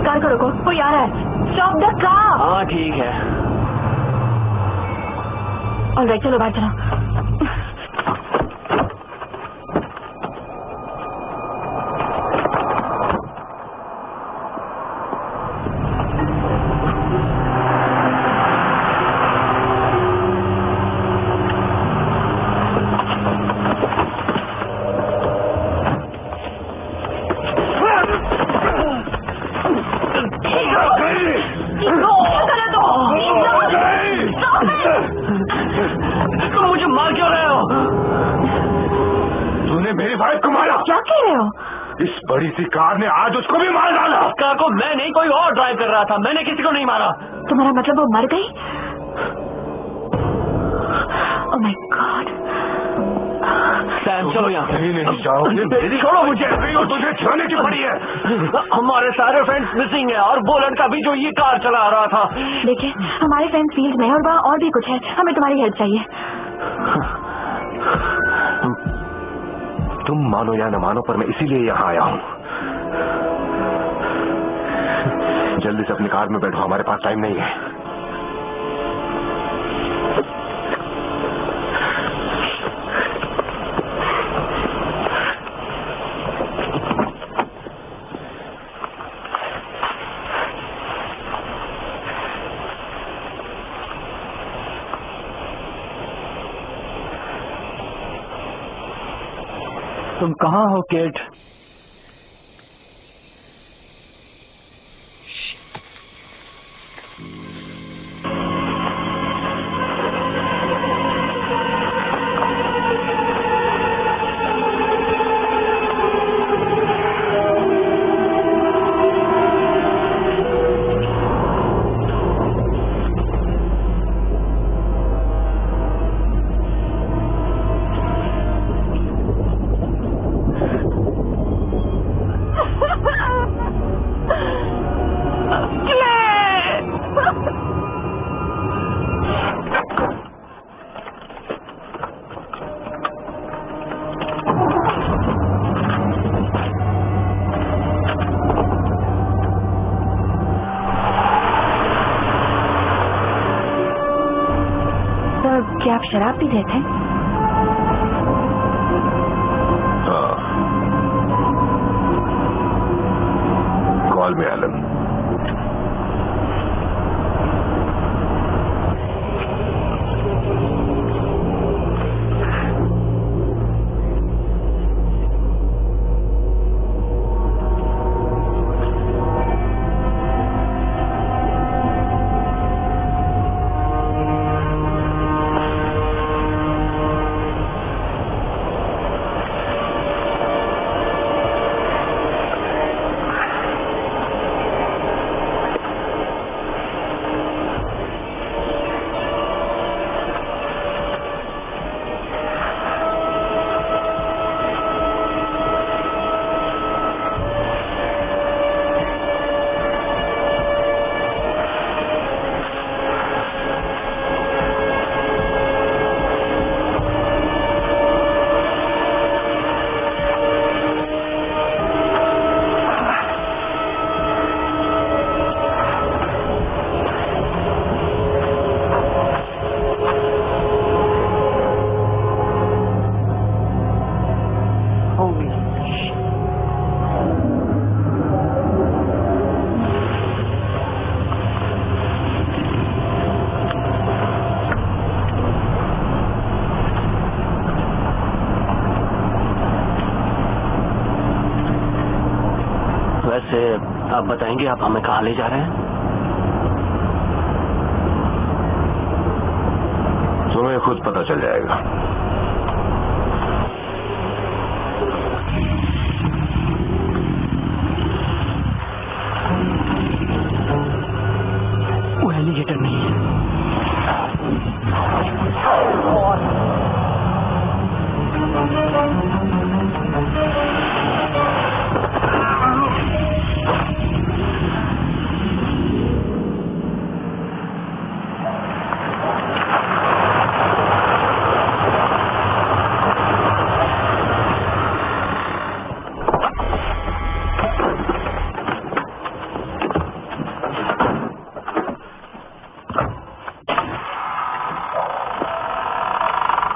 कार को रोको, कोई आ रहा है। Stop the car. हाँ ठीक है। ऑलराइट, चलो बाहर चलो। रहे हो? इस बड़ी सी कार ने आज उसको भी मार डाला। कार को मैं नहीं, कोई और ड्राइव कर रहा था। मैंने किसी को नहीं मारा। तुम्हारा मतलब वो मर गई? Oh my God. सैम चलो यहाँ से। नहीं जाओगे। छोड़ो मुझे। तुझे छोड़ने की पड़ी है। हमारे सारे फ्रेंड्स मिसिंग है और वो लड़का भी जो ये कार चला रहा था। देखिए, हमारे फ्रेंड फील्ड में है और वहाँ और भी कुछ है। हमें तुम्हारी हेल्प चाहिए। तुम मानो या न मानो, पर मैं इसीलिए यहाँ आया हूँ। जल्दी से अपनी कार में बैठो, हमारे पास टाइम नहीं है। तुम कहाँ हो केट? क्या आप शराब पी रहे थे? कॉल में एलन। वैसे आप बताएंगे आप हमें कहाँ ले जा रहे हैं? तुम्हें खुद पता चल जाएगा। वो एलिगेटर नहीं है।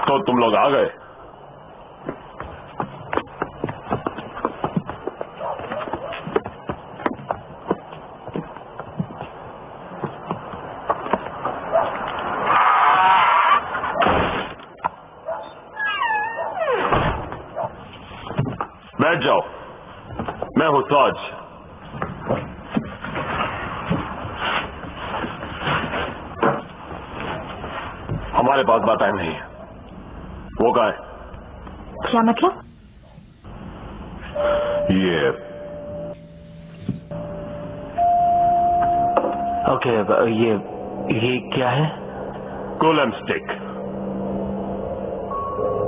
तो तुम लोग आ गए। बैठ जाओ, मैं हूं ताज। हमारे पास बात नहीं है। वो कहाँ है? क्या मतलब? ये ओके, ये क्या है? कोलम स्टिक,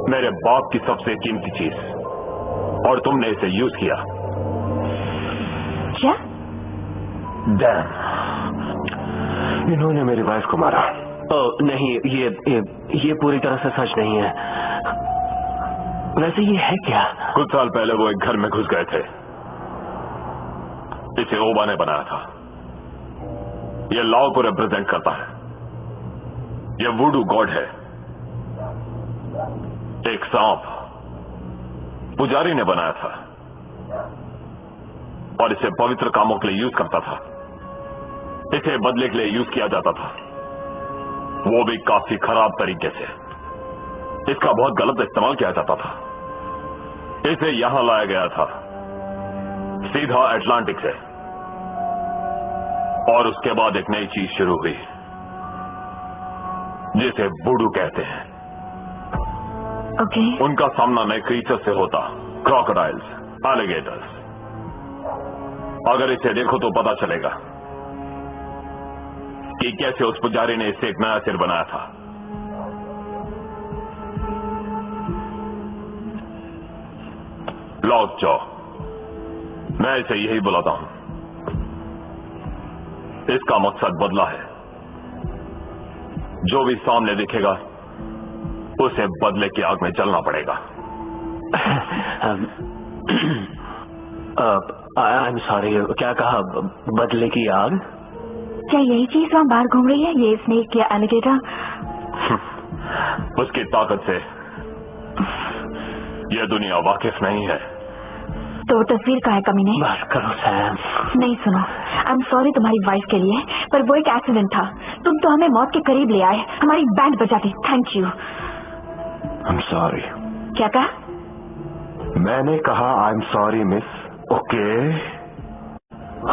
मेरे बाप की सबसे कीमती चीज, और तुमने इसे यूज किया। क्या? डैम, इन्होंने मेरी वाइफ को मारा। ओह नहीं, ये पूरी तरह से सच नहीं है। वैसे ये है क्या? कुछ साल पहले वो एक घर में घुस गए थे। इसे ओबा ने बनाया था। ये लॉ को रिप्रेजेंट करता है। ये वुडू गॉड है। एक सांप पुजारी ने बनाया था और इसे पवित्र कामों के लिए यूज करता था। इसे बदले के लिए यूज किया जाता था, वो भी काफी खराब तरीके से। इसका बहुत गलत इस्तेमाल किया जाता था। इसे यहां लाया गया था सीधा अटलांटिक से, और उसके बाद एक नई चीज शुरू हुई जिसे वुडू कहते हैं। ओके। उनका सामना नए क्रीचर से होता, क्रोकोडाइल्स, एलिगेटर्स। अगर इसे देखो तो पता चलेगा कि कैसे उस पुजारी ने इससे एक नया सिर बनाया था। लॉक जॉ, मैं इसे यही बुलाता हूं। इसका मकसद बदला है। जो भी सामने दिखेगा उसे बदले की आग में जलना पड़ेगा। आई एम सॉरी, क्या कहा? बदले की आग? क्या यही चीज वहाँ बाहर घूम रही है, ये स्नेक या एलिगेटर? उसकी ताकत से यह दुनिया वाकिफ नहीं है। तो तस्वीर का है कमीने? बस करो सैम। नहीं सुनो, आई एम सॉरी तुम्हारी वाइफ के लिए, पर वो एक एक्सीडेंट था। तुम तो हमें मौत के करीब ले आए, हमारी बैंड बजा दी। Thank you. I am sorry. क्या कहा? मैंने कहा I am sorry miss. Okay,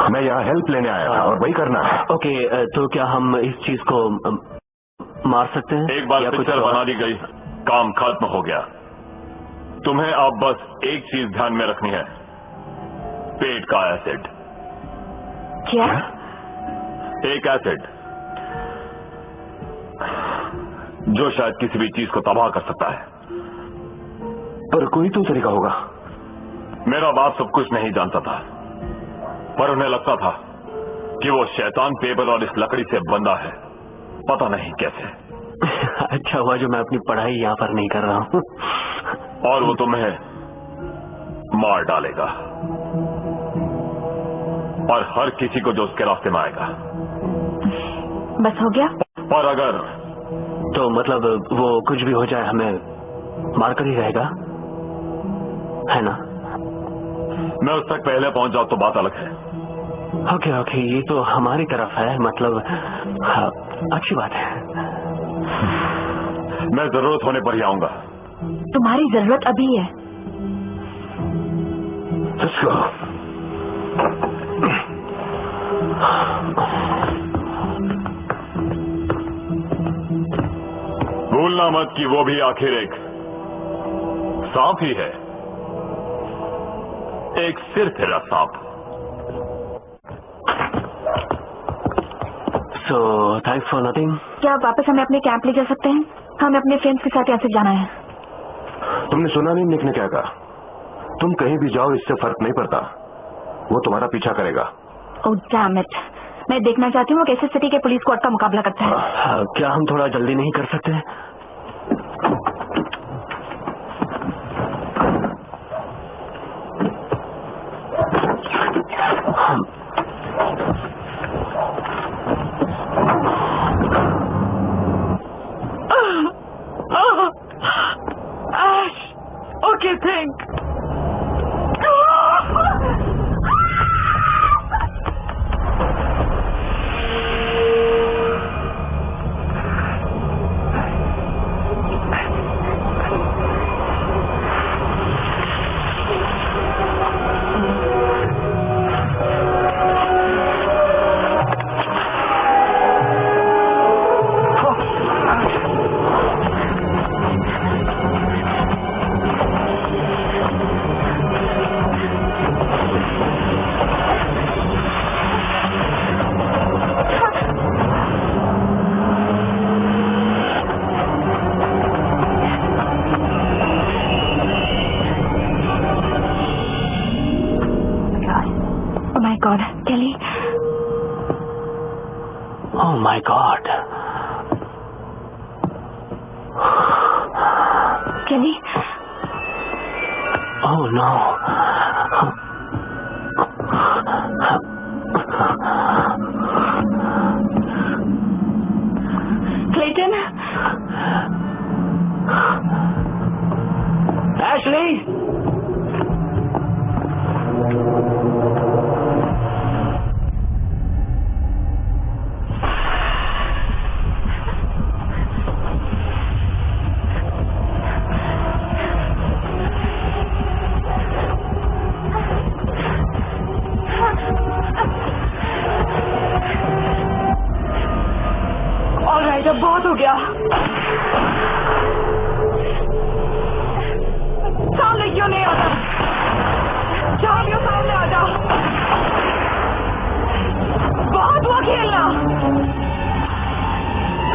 मैं यहाँ हेल्प लेने आया था और वही करना है। ओके, तो क्या हम इस चीज को मार सकते हैं? एक बार या कुछ पिक्चर और? बना दी गई, काम खत्म हो गया। तुम्हें अब बस एक चीज ध्यान में रखनी है, पेट का एसिड। क्या? एक एसिड जो शायद किसी भी चीज को तबाह कर सकता है, पर कोई तो तरीका होगा। मेरा बाप सब कुछ नहीं जानता था, पर उन्हें लगता था कि वो शैतान पेपर और इस लकड़ी से बंधा है, पता नहीं कैसे। अच्छा हुआ जो मैं अपनी पढ़ाई यहाँ पर नहीं कर रहा हूँ। और वो तुम्हें मार डालेगा, और हर किसी को जो उसके रास्ते में आएगा। बस हो गया? और अगर तो मतलब वो कुछ भी हो जाए हमें मारकर ही रहेगा, है ना? मैं उस तक पहले पहुंच जाऊं तो बात अलग है। ओके ओके, ये तो हमारी तरफ है, मतलब हाँ, अच्छी बात है। मैं जरूरत होने पर ही आऊंगा। तुम्हारी जरूरत अभी है। Let's go. भूलना मत कि वो भी आखिर एक सांप ही है, एक सिर फिरा सांप। So thanks for nothing. क्या आप वापस हमें अपने कैंप ले जा सकते हैं? हमें अपने फ्रेंड्स के साथ यहाँ से जाना है। तुमने सुना नहीं निक ने क्या कहा? तुम कहीं भी जाओ इससे फर्क नहीं पड़ता, वो तुम्हारा पीछा करेगा। ओह डैम इट, मैं देखना चाहती हूँ वो कैसे सिटी के पुलिस स्क्वाड का मुकाबला करता है। क्या हम थोड़ा जल्दी नहीं कर सकते? Okay, think. केली, Oh my God. केली, Oh no. Clayton, Ashley. Alright, अब बहुत हो गया। सामने क्यों नहीं आता? जहाँ भी हो सामने आ जा। बहुत हुआ खेलना।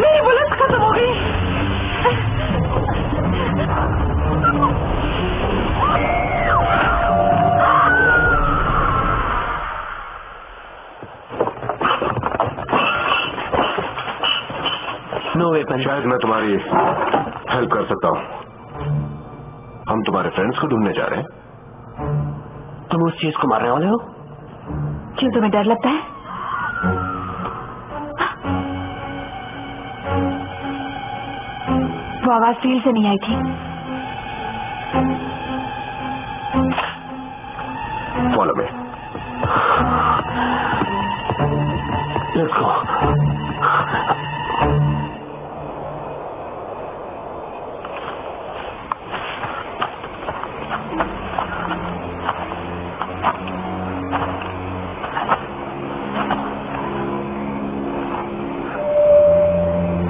मेरी बुलेट खत्म हो गई। No weapon. शायद मैं तुम्हारी हेल्प कर सकता हूँ। हम तुम्हारे फ्रेंड्स को ढूंढने जा रहे हैं। तुम उस चीज को मारने वाले हो? क्यों, तुम्हें डर लगता है? वो आवाज फील्ड से नहीं आई थी। Follow me. Let's go.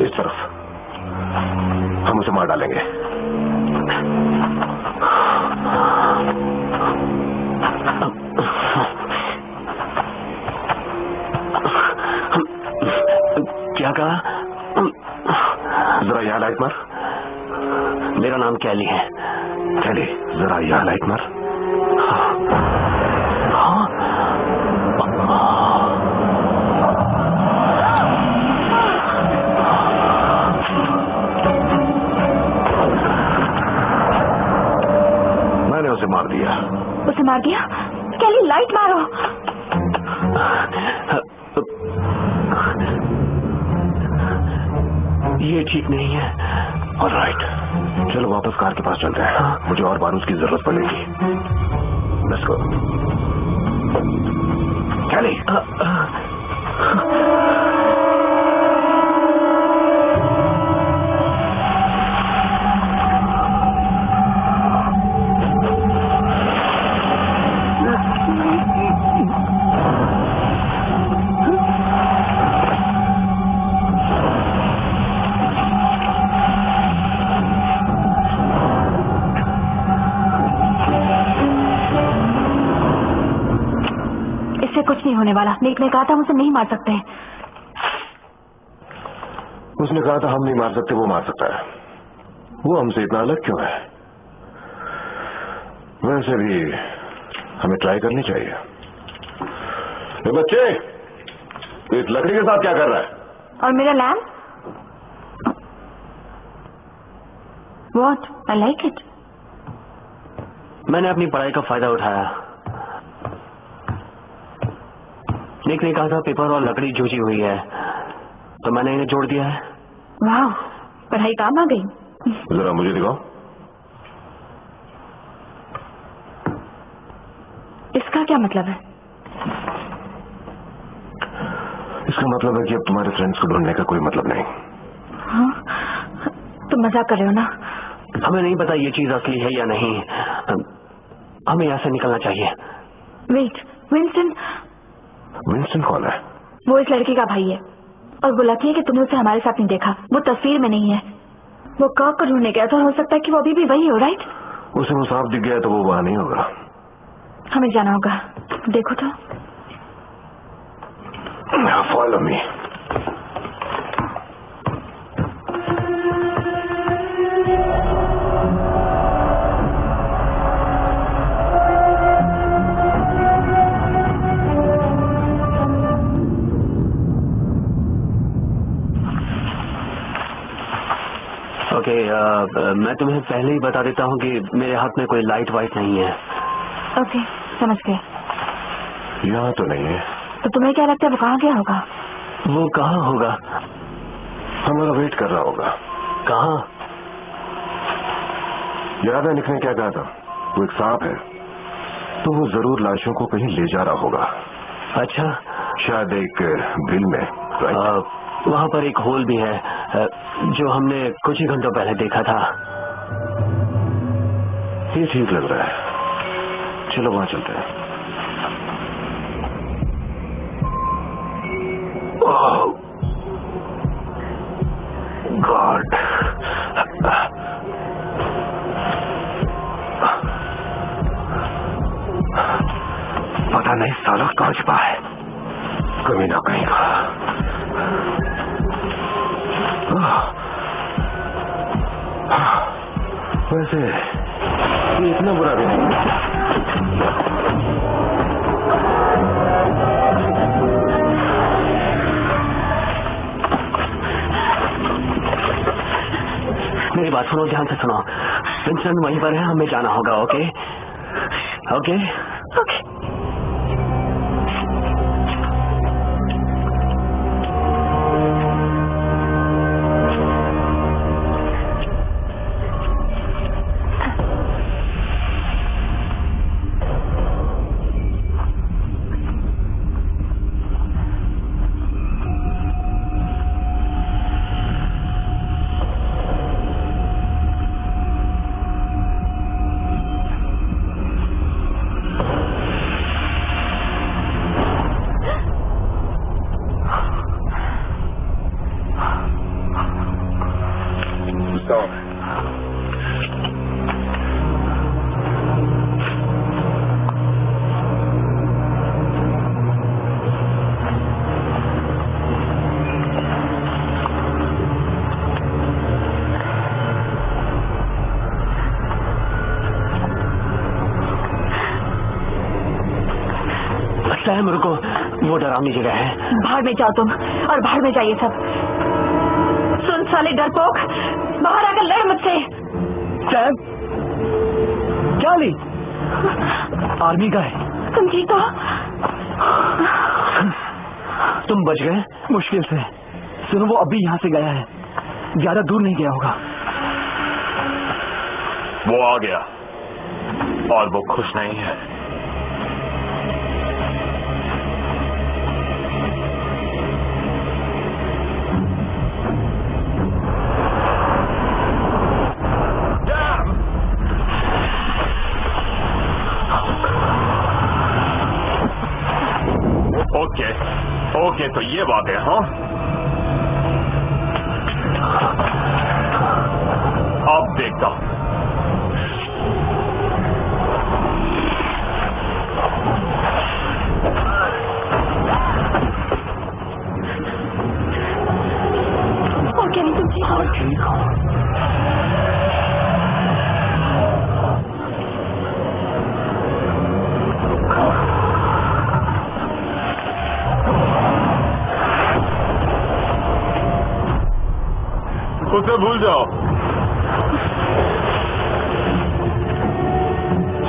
इस तरफ हम उसे मार डालेंगे। क्या कहा? जरा यहाँ लाइट मार। मेरा नाम कैली है। कैली, जरा यहाँ लाइट मार। मैंने उसे मार दिया। उसे मार दिया? कैली, लाइट मारो। ये ठीक नहीं है। ऑलराइट, चलो वापस कार के पास चलते हैं। मुझे और बारूद की जरूरत पड़ेगी। Let's go. कैली, कुछ नहीं होने वाला। नेक ने कहा था मुझे नहीं मार सकते हैं। उसने कहा था हम नहीं मार सकते, वो मार सकता है। वो हमसे इतना अलग क्यों है? वैसे भी हमें ट्राई करनी चाहिए। ये बच्चे, इस लकड़ी के साथ क्या कर रहा है? और मेरा lamp? What? I like it. मैंने अपनी पढ़ाई का फायदा उठाया। निक ने कहा था पेपर और लकड़ी जूझी हुई है, तो मैंने इन्हें जोड़ दिया है। वाह, पढ़ाई काम आ गई। जरा मुझे दिखाओ। इसका क्या मतलब है? इसका मतलब है कि अब तुम्हारे फ्रेंड्स को ढूंढने का कोई मतलब नहीं। हाँ? तुम मजाक कर रहे हो ना? हमें नहीं पता ये चीज असली है या नहीं। हमें यहाँ से निकलना चाहिए। Wait, Winston. विंस्टन कौन है? वो इस लड़की का भाई है, और वो लकी है कि तुमने उसे हमारे साथ नहीं देखा। वो तस्वीर में नहीं है। वो कर्क को ढूंढने गया था, और हो सकता है कि वो अभी भी वही हो। राइट? उसे वो सांप दिख गया तो वो वहां नहीं होगा। हमें जाना होगा। देखो तो। Follow me. ओके, मैं तुम्हें पहले ही बता देता हूँ कि मेरे हाथ में कोई लाइट वाइट नहीं है। ओके, समझ गए। यहाँ तो नहीं है। तो तुम्हें क्या लगता है वो कहाँ गया होगा? वो कहाँ होगा? हमारा वेट कर रहा होगा। कहाँ? याद है निक ने क्या कहा था? वो एक सांप है, तो वो जरूर लाशों को कहीं ले जा रहा होगा। अच्छा, शायद एक बिल में। वहाँ पर एक होल भी है जो हमने कुछ ही घंटों पहले देखा था। ये ठीक लग रहा है, चलो वहाँ चलते हैं। गॉड, पता नहीं साला कहाँ छुपा है, कभी ना कहीं का। वैसे ये इतना बुरा भी नहीं है। मेरी बात सुनो, ध्यान से सुनो। विंसेंट वहीं पर है, हमें जाना होगा। Okay okay okay. सैम रुको, वो डरावनी जगह है। बाहर में जाओ तुम, और बाहर में जाइए सब। सुन साले डरपोक, बाहर आकर लड़ मुझसे। सैम, चार्ली, आर्मी का है। तुम ठीक हो? तुम बच गए? मुश्किल से। सुनो, वो अभी यहाँ से गया है, ज्यादा दूर नहीं गया होगा। वो आ गया और वो खुश नहीं है। ओके, तो ये बात है। हाँ, अब देखता हूं। ओके, नहीं तुम ठीक हो? ठीक हो? उसे भूल जाओ।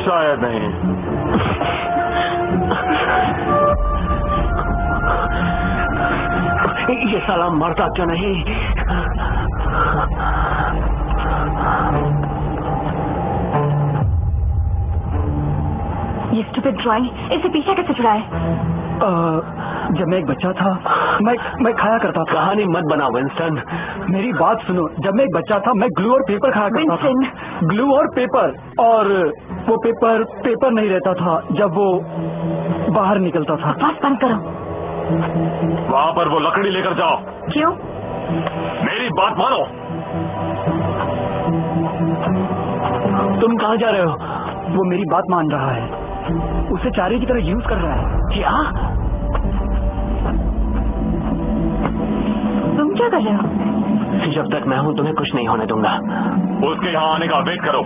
शायद नहीं। ये साला मरता क्यों नहीं? ये स्टूपिड ड्राइंग, इसे पीछे कैसे छुड़ाए? जब मैं एक बच्चा था, मैं खाया करता था। कहानी मत बना विंस्टन, मेरी बात सुनो। जब मैं एक बच्चा था, मैं ग्लू और पेपर खाया करता था। ग्लू और पेपर, और वो पेपर नहीं रहता था जब वो बाहर निकलता था। बस बंद करो। वहां पर वो लकड़ी लेकर जाओ। क्यों? मेरी बात मानो। तुम कहाँ जा रहे हो? वो मेरी बात मान रहा है, उसे चारे की तरह यूज कर रहा है। क्या? तुम क्या कर रहे हो? जब तक मैं हूँ तुम्हें कुछ नहीं होने दूंगा। उसके यहाँ आने का वेट करो।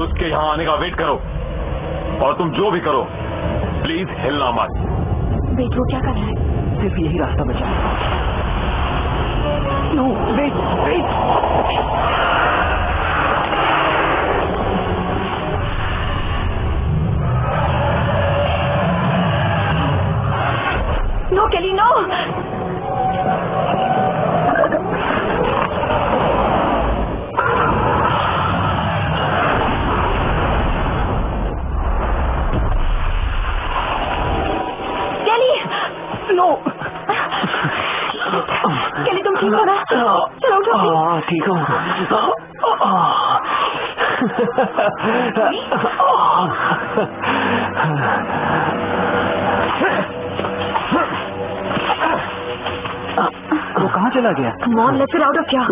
उसके यहाँ आने का वेट करो, और तुम जो भी करो प्लीज हिलना मत। वेट, वो क्या कर रहा है? सिर्फ यही रास्ता बचा है। No, wait wait. No Kelly, no. Kelly, तुम ठीक हो ना? चलो उठो। हाँ, ठीक हूँ। वो कहाँ चला गया? Come on, let's get out of here.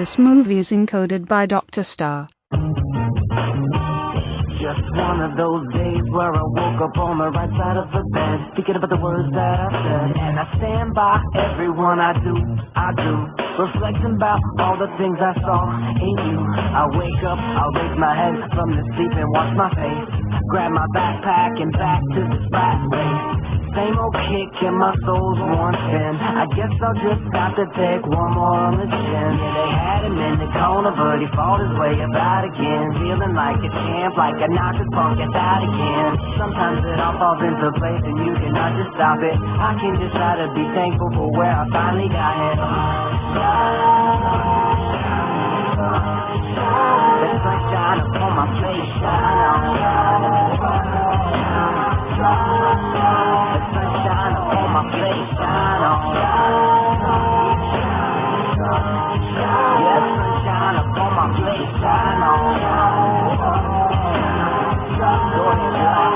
This movie is encoded by Dr. Star. Just one of those days where I woke up on the right side of the bed, thinking about the words that I said, and I stand by everyone I do, reflecting about all the things I saw in you. I wake up, I raise my head from the sleep and wash my face, grab my backpack and back to the rat race. Same old kick and my soul's worn thin. I guess I'll just have to take one more on the chin. Yeah, they had him in the corner, but he fought his way about again. Feeling like a champ, like a knocked his punk out again. Sometimes it all falls into place and you cannot just stop it. I can just try to be thankful for where I finally got it. The sunshine upon my face, shine on. Sunshine upon my face, shine on. Yeah, sunshine upon my face, shine on. Go ahead,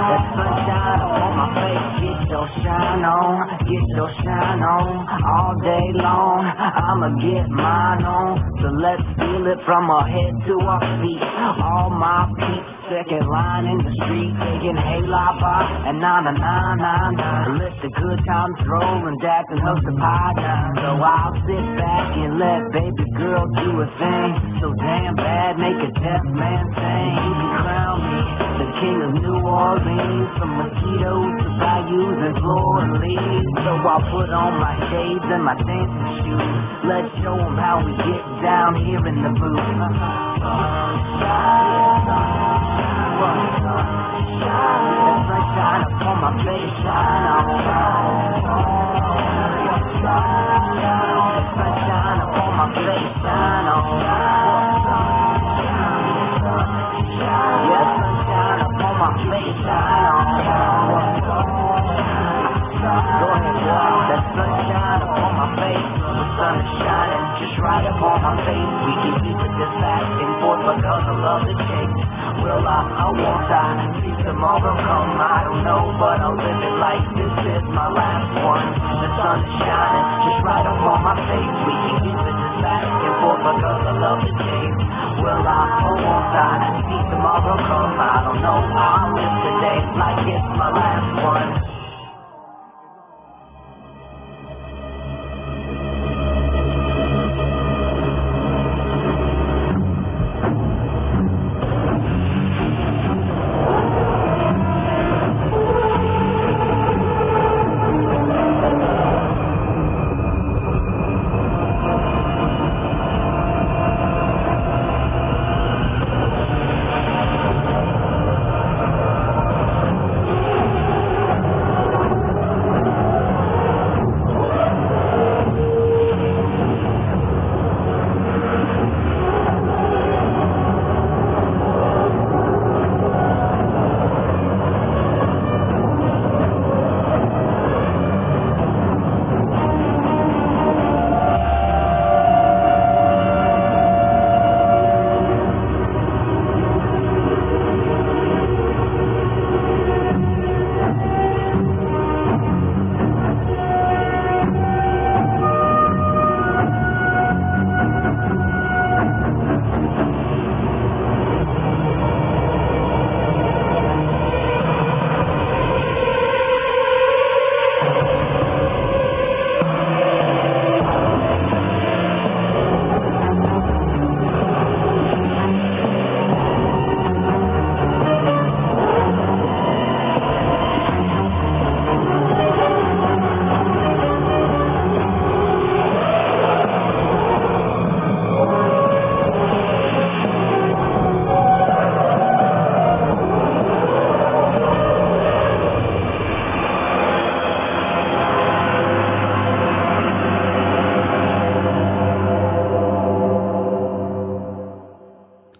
that sunshine upon my face, get your shine on, get your shine on. All day long, I'ma get mine on. So let's feel it from our head to our feet. All my peeps, second line in the street, taking hey la ba and na na na na na. Let the good times roll and Dax and host the pie down. So I'll sit back and let baby girl do a thing. So damn bad, make a deaf man sing. You can crown me the king of New Orleans, from mosquitoes to bayous and Florida leaves. So I'll put on my shades and my dancing shoes. Let's show 'em how we get down here in the booth. That sunshine upon my face, shine on. That sunshine upon my face, shine on. Yeah, sunshine upon my face, shine on. Go ahead, boy. That sunshine upon my face, the sun is shining just right upon my face. We can keep it this back and forth because I love the chase. Will I won't I see tomorrow come? I don't know, but I'll live it like this is my last one. The sun is shining just right upon my face. We can keep it this back and forth because I love the chase. Will I won't I see tomorrow come? I don't know, I'll live today like it's my last one.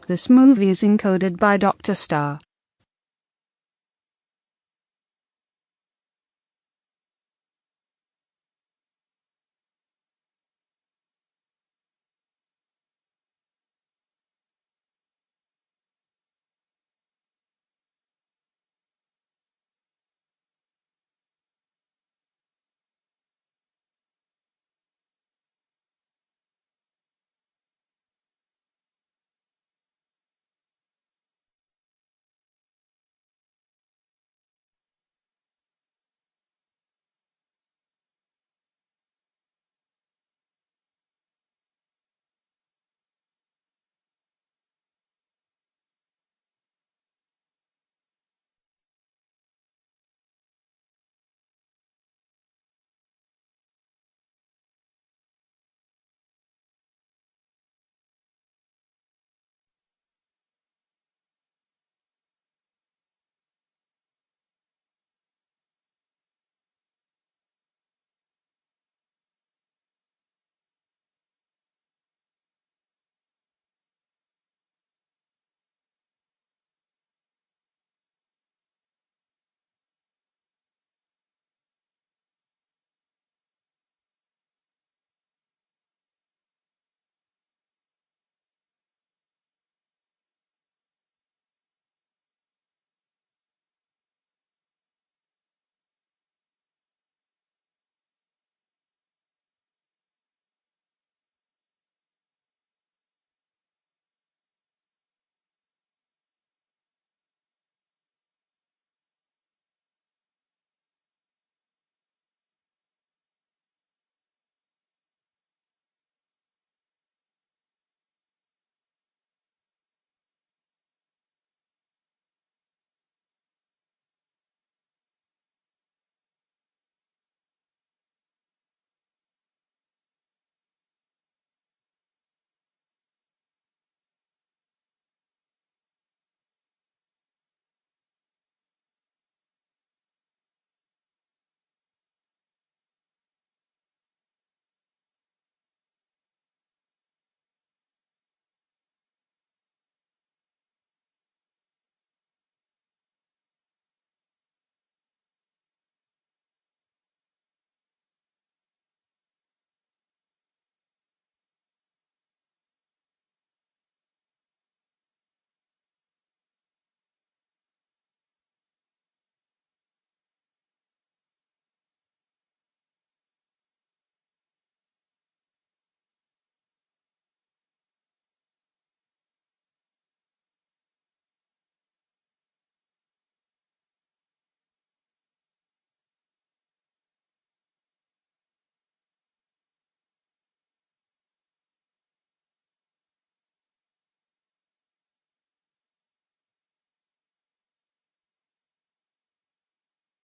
This movie is encoded by Dr. Star.